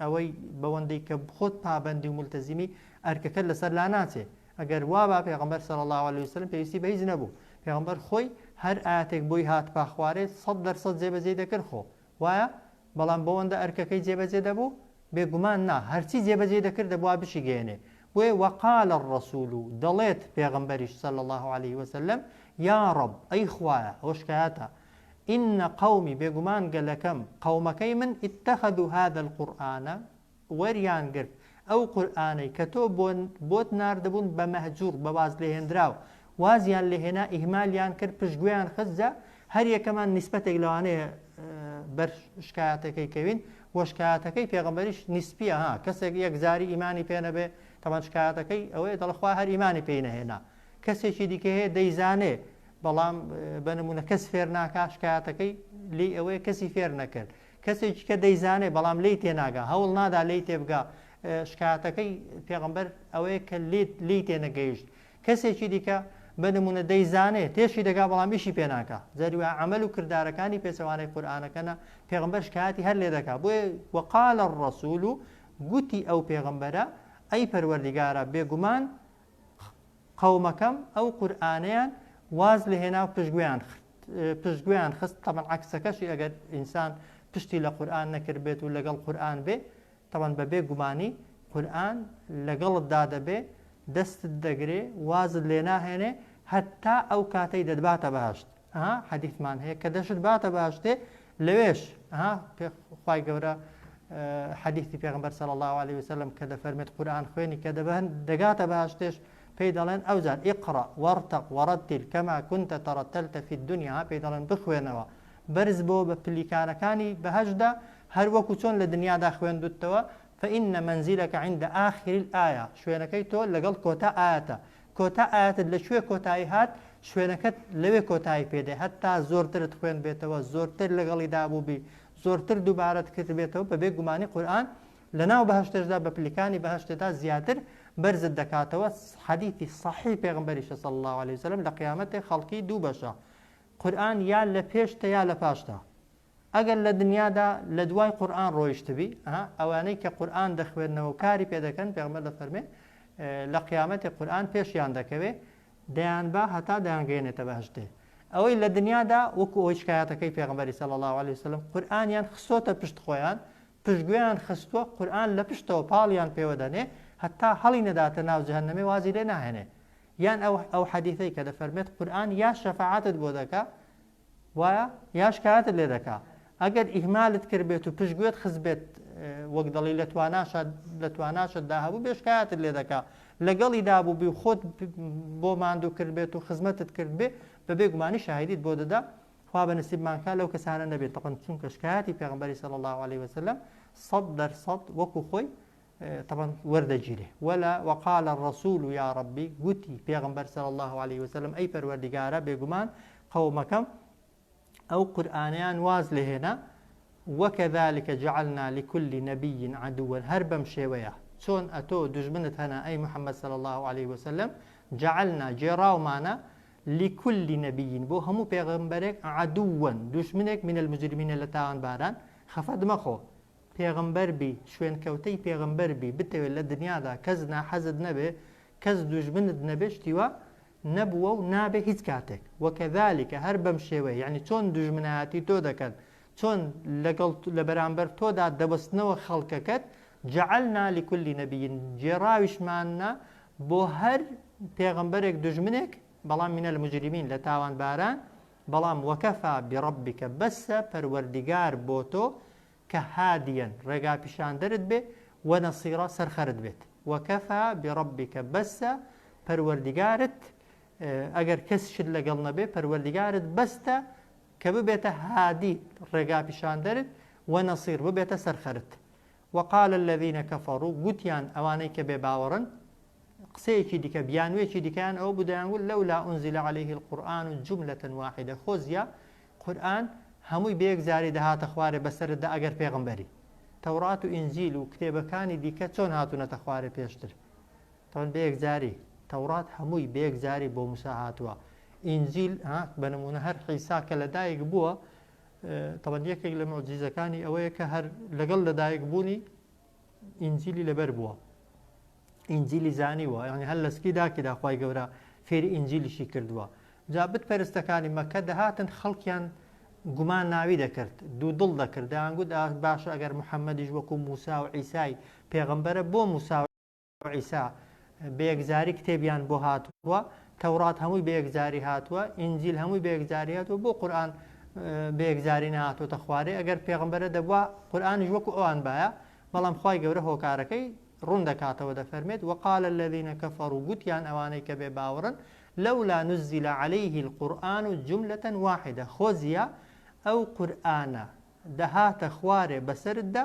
ئەوەی بەوەندەی کە خۆت پابەندی و مولتەزیمی ئەرکەکەت لەسەر لا ناچێ ئەگەر وا با پێغەمبەر صلی الله عليه وسلم پێویستی بە هیچ نەبوو پێغەمبەر خۆی هەر ئاەتێک بۆی هات پاخوارێ 100% جێبەجێ دەکرد خۆ وایە بەڵام بەوەندە ئەرکەکەی جێبەجێ دەبوو بێگومان نا هەرچی جێبەجێ دەکرد دەبوا بشی گەێنێ بۆیە وقال الرسول دەڵێت پێغەمبەریش صلی الله عليه وسلم یا رب ئەی خوایە ئەوە شکایەتە إن قومي بێگومان گەلەکەم قەومەکەی من اتخذوا هذا القرآن وەریان گرت ئەو قورئانەی کە تۆ بۆت ناردەبوون بە مەهجوور بە واز لێهێنراو وازیان لێهێنا ئیهمالیان کرد پشتگوێیان خستجا هەر یەکەمان نیسبەتێک لەوانەیە بەر شکایەتەکەی کەوین و شکایەتەکەی پێغەمبەریش نیسپیە ها کەسێک یەکجاری ئیمانی پێ نەبێ تەمان شکایەتەکەی ئەوەیە دڵخوا هەر ئیمانی پێی نەهێنا کەسێکی دیکە هەیە دەیزانێ بەڵام بە نمونە کەس فێر ناکا شکایەتەکەی لی ئەوەیە کەسی فێر نەکرد کەسێکی کە دەیزانێ بەڵام لی تێناگا هەوڵ نادا لی تێبگا شکایەتەکەی پێغەمبەر ئەوەیە کە لی تێنەگەیشت کەسێکی دیکە بە نمونە دەیزانێ تێشی دەگا بەڵام ئیشی پێ ناکا زەریوە عەمەل و کردارەکانی پێچەوانەی قورئانەکەنە پێغەمبەر شکایەتی هەر لێ دەکا بۆیە وقال الرسول گوتی ئەو پێغەمبەرە ئەی پەروەردیگارە بێگومان قەومەکەم ئەو قورئانەیان واز لەهێنا و پشتگوێیان خست طبعا عەکسەکەشی ئەگەر ئینسان پشتی لە قورئان نەکرد بێت و لەگەڵ قورئان بێ طبعا بە بێگومانی قورئان لەگەڵتدا دەبێ دەستت دەگرێ وازت لێ ناهێنێ هەتا ئەو کاتەی دەتباتە بەهەشت حەدیثمان هەیە کە دەشت باتە بەهەشتێ لەوێش خوای گەورە حەدیثی پێغەمبەر صلی الله عليه وسلم کە دەفەرمێت قورئان خوێنی کە دەگاتە بەهەشتێش پێی دەڵێن ئەوجار ئیقڕە وەرتەق وەرەتیل کەما کونتە تەڕەتەلتە فی الدنیا پێی دەڵێن بخوێنەوە بەرز بۆ بە پلیکانەکانی بەهەشدا هەر وەکو چۆن لە دنیادا خوێندوتەوە فإن منزلك عند آخر الآية شوێنەکەی تۆ لەگەڵ کۆتا ئاەتە کۆتا ئاەتت لەکوێ کۆتایی هات شوێنەکەت لەوێ کۆتایی پێدێ هەتا زۆرترت خوێن بێتەوە زۆرتر لەگەڵی دابووبی زۆرتر دووبارەت کرد بێتەوە بە بێگومانی قورئان لەناو بەهەشتەشدا بە پلیکانی بەهەشتدا زیاتر بەرزت دەکاتەوە حەدیثی صحیح پێغەمبەریشە صلی الله عليه وسلم لە قیامەتێ خەڵکی دوو بەشە قورئان یا لە پێشتە یا لە پاشتە ئەگەر لە دنیادا لە دوای قورئان ڕۆیشتبی ئەوانەی کە قورئان دەخوێنەوە کاری پێ دەکەن پێغەمبەر دەفەرمێ لە قیامەتێ قورئان پێشیان دەکەوێ دەیان با هەتا دەیانگەێنێتە بەهەشتێ ئەوەی لە دنیادا وەکو ئەوەی شکایەتەکەی پێغەمبەری صلی الله عليه وسلم قورئانیان خستۆتە پشت خۆیان پشتگوێیان خستووە قورئان لە پشتەوە پاڵیان پێوە دەنێ هەتا هەڵی نەداتە ناو جەهەنەمێ وازی لێ ناهێنێ یان ئەو حەدیثەی کە دەفەرمێت قورئان یا شەفاعەتت بۆ دەکا وایە یا شکایەتت لێ دەکا ئەگەر ئیهمالت کرد بێت و پشتگوێت خست بێت وەک دەڵی لە تواناشت داهەبوو بێ شکایەتت لێ دەکا لەگەڵی دابوو بی و خۆت بۆ ماندوو کرد بێت و خزمەتت کرد بێ بە بێگومانی شاهیدیت بۆ دەدا خوا بە نسیبمانکە لەو کەسانە نەبێت تەقەن چونکە شکایەتی پێغەمبەری صلی الله عليه وسلم 100% وەکو خۆی طبعا وەردەگیرێ ولا وقال الرسول يا ربي گوتی پێغەمبەر صلى الله عليه وسلم ئەی پەروەردیگارە بێگومان قەومەکەم ئەو قورئانیان واز لێهێنا وكذلك جعلنا لكل نبي عدوا هەر بەم شێوەیە چۆن ئەتۆ دژمنت هەنا ئەی محەممەد صلى الله عليه وسلم جعلنا جێراومانە لكل نبي بۆ هەموو پێغەمبەرێک عدوا دژمنێک من المجرمين لە تاوان باران خەفەت مەخۆ پێغەمبەر بی شوێنکەوتەی پێغەمبەر بی بتەوێت لە دنیادا کەس ناحەزت نەبێ کەس دوژمنت نەبێ شتیوە نەبووە و نابێ هیچ کاتێک وەکەذالکە هەر بەم شێوەیە یعنی چۆن دوژمنایەتی تۆ دەکەن چۆن لەگەڵ لە بەرامبەر تۆدا دەبەستنەوە خەڵکەکەت جعلنا لكل نبي جێراویشمانە بۆ هەر پێغەمبەرێک دوژمنێک بەڵام منە المجرمین لە تاوان باران بەڵام وەکەفا بربکە بەسە پەروەردیگار بۆ تۆ کە هادیەن ڕێگا پیشاندەرت بێ و نەسیرە سەرخەرت بێت وەکەفا بربکە بەسە پەروەردیگارت ئەگەر کەسشت لەگەڵ نەبێ پەروەردیگارت بەستە کە ببێتە هادی ڕێگا پیشاندەرت و نەسیر ببێتە سەرخەرت وقال الذين كفروا گوتیان ئەوانەی کە بێ باوەڕن قسەیەکی دیکە بیانوێکی دیکەیان ئەوە بودایانگوت لەولا ئونزل عليه القورآن جملة واحدة خۆزیە قورئان هەمووی بەیەک جاری دەهاتە خوارێ بەسەردا ئەگەر پێغەمبەری تەورات و ئینجیل و کتێبەکانی دیکە چۆن هاتوونەتە خوارێ پێشتر تەوان بەیەک جاری تەورات هەمووی بەیەک جاری بۆ موسا هاتووە ئینجیل بەنمونە هەر عیسا کە لەدایک بووە تەوان یەکێک لە مەعجیزەکانی ئەوەیە کە هەر لەگەڵ لەدایک بوونی ئینجیلی لەبەر بووە ئینجیلی زانیوە یعنی هەر لە سکی داکیدا خوای گەورە فێری ئینجیلیشی کردووە جا بتپەرستەکانی مەکە دەهاتن خەڵکیان گومان ناوی دەکرد دوو دڵ دەکرد دەیانگوت باشە ئەگەر محەممەدیش وەکو موسا و عیسای پێغەمبەرە بۆ موسا و عیسا بەیەکجاری کتێبیان بۆ هاتووە تەورات هەمووی بەیەکجاری هاتووە ئینجیل هەمووی بەیەکجاری هاتووە بۆ قورئان بەیەکجاری نهاتوۆتە خوارێ ئەگەر پێغەمبەرە دەبووە قورئانیش وەکو ئەوان باە بەڵام خوای گەورە هۆکارەکەی ڕوون دەکاتەوە دەفەرمێت وقال الذين كفروا گوتیان ئەوانەی کە بێ باوەڕن لولا نزل عليه القرآن جملة واحدة خۆزیە ئەو قورئانە دەهاتە خوارێ بەسەردا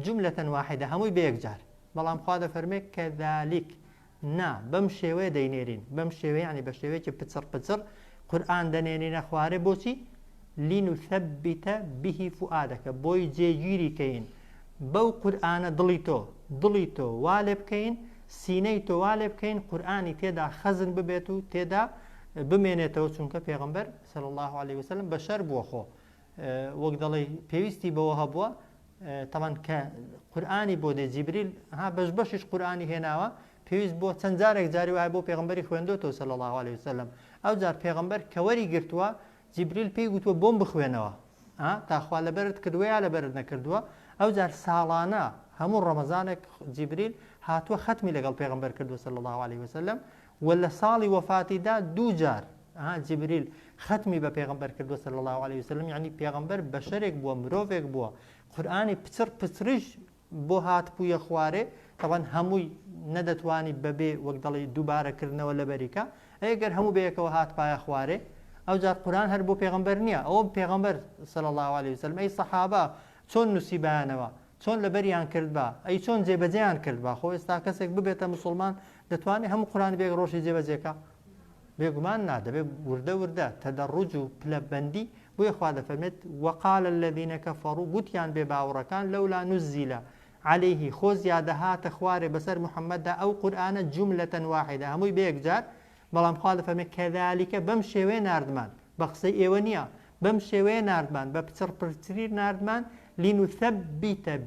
جملة واحدة هەمووی بەیەکجار بەڵام خوا دەفەرمێت كذلك نا بەم شێوەیە دەینێرین بەم شێوەیە ینی بە شێوەیەکی پچڕ پچڕ قورئان دەنێرینە خوارێ بۆچی لنثبت به فؤادەکە بۆی جێگیری کەین بەو قورئانە دڵی تۆ وا لێ بکەین سینەی تۆ وا لێ بکەین قورئانی تێدا خەزن ببێت و تێدا بمێنێتەوە چونکە پێغەمبەر صلی الله عليه وسلم بەشەر بووە خۆ وەک دەڵێ پێویستی بەوە هەبووە تەمان کە قورئانی بۆ دێ جیبریل بەش بەشیش قورئانی هێناوە پێویست بۆ چەند جارێک جاری وایە بۆ پێغەمبەری خوێندوتەوە صلی الله عليه وسلم ئەو جار پێغەمبەر کە وەری گرتووە جیبریل پێی گوتووە بۆم بخوێنەوە تاخوا لەبەرت کردووە یا لەبەرت نەکردووە ئەو جار ساڵانە هەموو ڕەمەزانێک جیبریل هاتووە ختمی لەگەڵ پێغەمبەر کردووە صلی الله عليه وسلم و لە ساڵی وەفاتیدا دوو جار جیبریل ختمی بە پێغەمبەر کردووە صلی الله عليه وسلم یعنی پێغەمبەر بەشەرێک بووە مرۆڤێک بووە قورئانی پچڕ پچڕیش بۆ هاتبوویە خوارێ طبعا هەمووی نەدەتوانی بەبێ وەک دەڵی دووبارەکردنەوە لە بەریکە ئەگەر هەموو بەیەکەوە هاتپایە خوارێ ئەو جار قورئان هەر بۆ پێغەمبەر نییە ئەوە پێغەمبەر صلی الله عليه وسلم ئەی سەحابە چۆن نووسیبیانەوە چۆن لەبەریان کرد بە ئەی چۆن جێبەجێیان کرد بە خۆ ئێستا کەسێک ببێتە مسلمان دەتوانێت هەموو قورئانی بێک ڕۆژی جێبەجێکە بێگومان نادەبێت وردە تەدەڕوج و پلەبەندی بۆیە خوا دەفەرمێت وقال الذين كفروا گوتیان بێ باوەڕەکان لولا نزل عليه خۆزیا دەهاتە خوارێ بەسەر محەممەددا ئەو قورئانە جملة واحدة هەمووی بەیەک جار بەڵام خوا دەفەرمێت کەذالکە بەم شێوەیە ناردمان بە قسەی ئێوە نییە بەم شێوەیە ناردمان بە پچڕ پرچری ناردمان لنثبت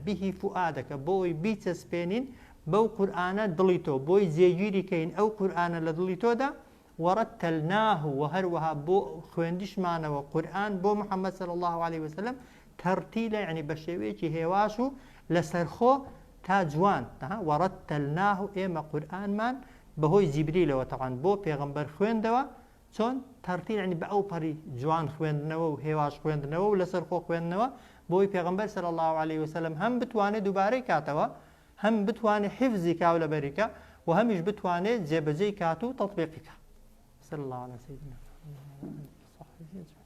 به فؤادەکە بۆی بیچەسپێنین بەو قورئانە دڵی تۆ بۆی جێگیری کەین ئەو قورئانە لە دڵی تۆدا ورتلناه وهروها بو خوێندیشمانەوە قورئان بۆ محەممەد صلی الله عليه وسلم تەرتیلە یعنی بە شێوەیەکی هێواش و لەسەرخۆ تا جوان ورتلناه ئێمە قورئانمان بەهۆی جیبریلەوە تەوان بۆ پێغەمبەر خوێندەوە چۆن تەرتیل یعنی بە ئەو پەڕی جوان خوێندنەوە و هێواش خوێندنەوە و لەسەرخۆ خوێندنەوە بۆی پێغەمبەر صلی الله عليه وسلم هەم بتوانێت دووبارەی کاتەوە هەم بتوانێت حیفزی کاو لە بەریکە و هەمیش بتوانێت جێبەجێی کات و تەطبیقی کات صلى الله على سيدنا محمد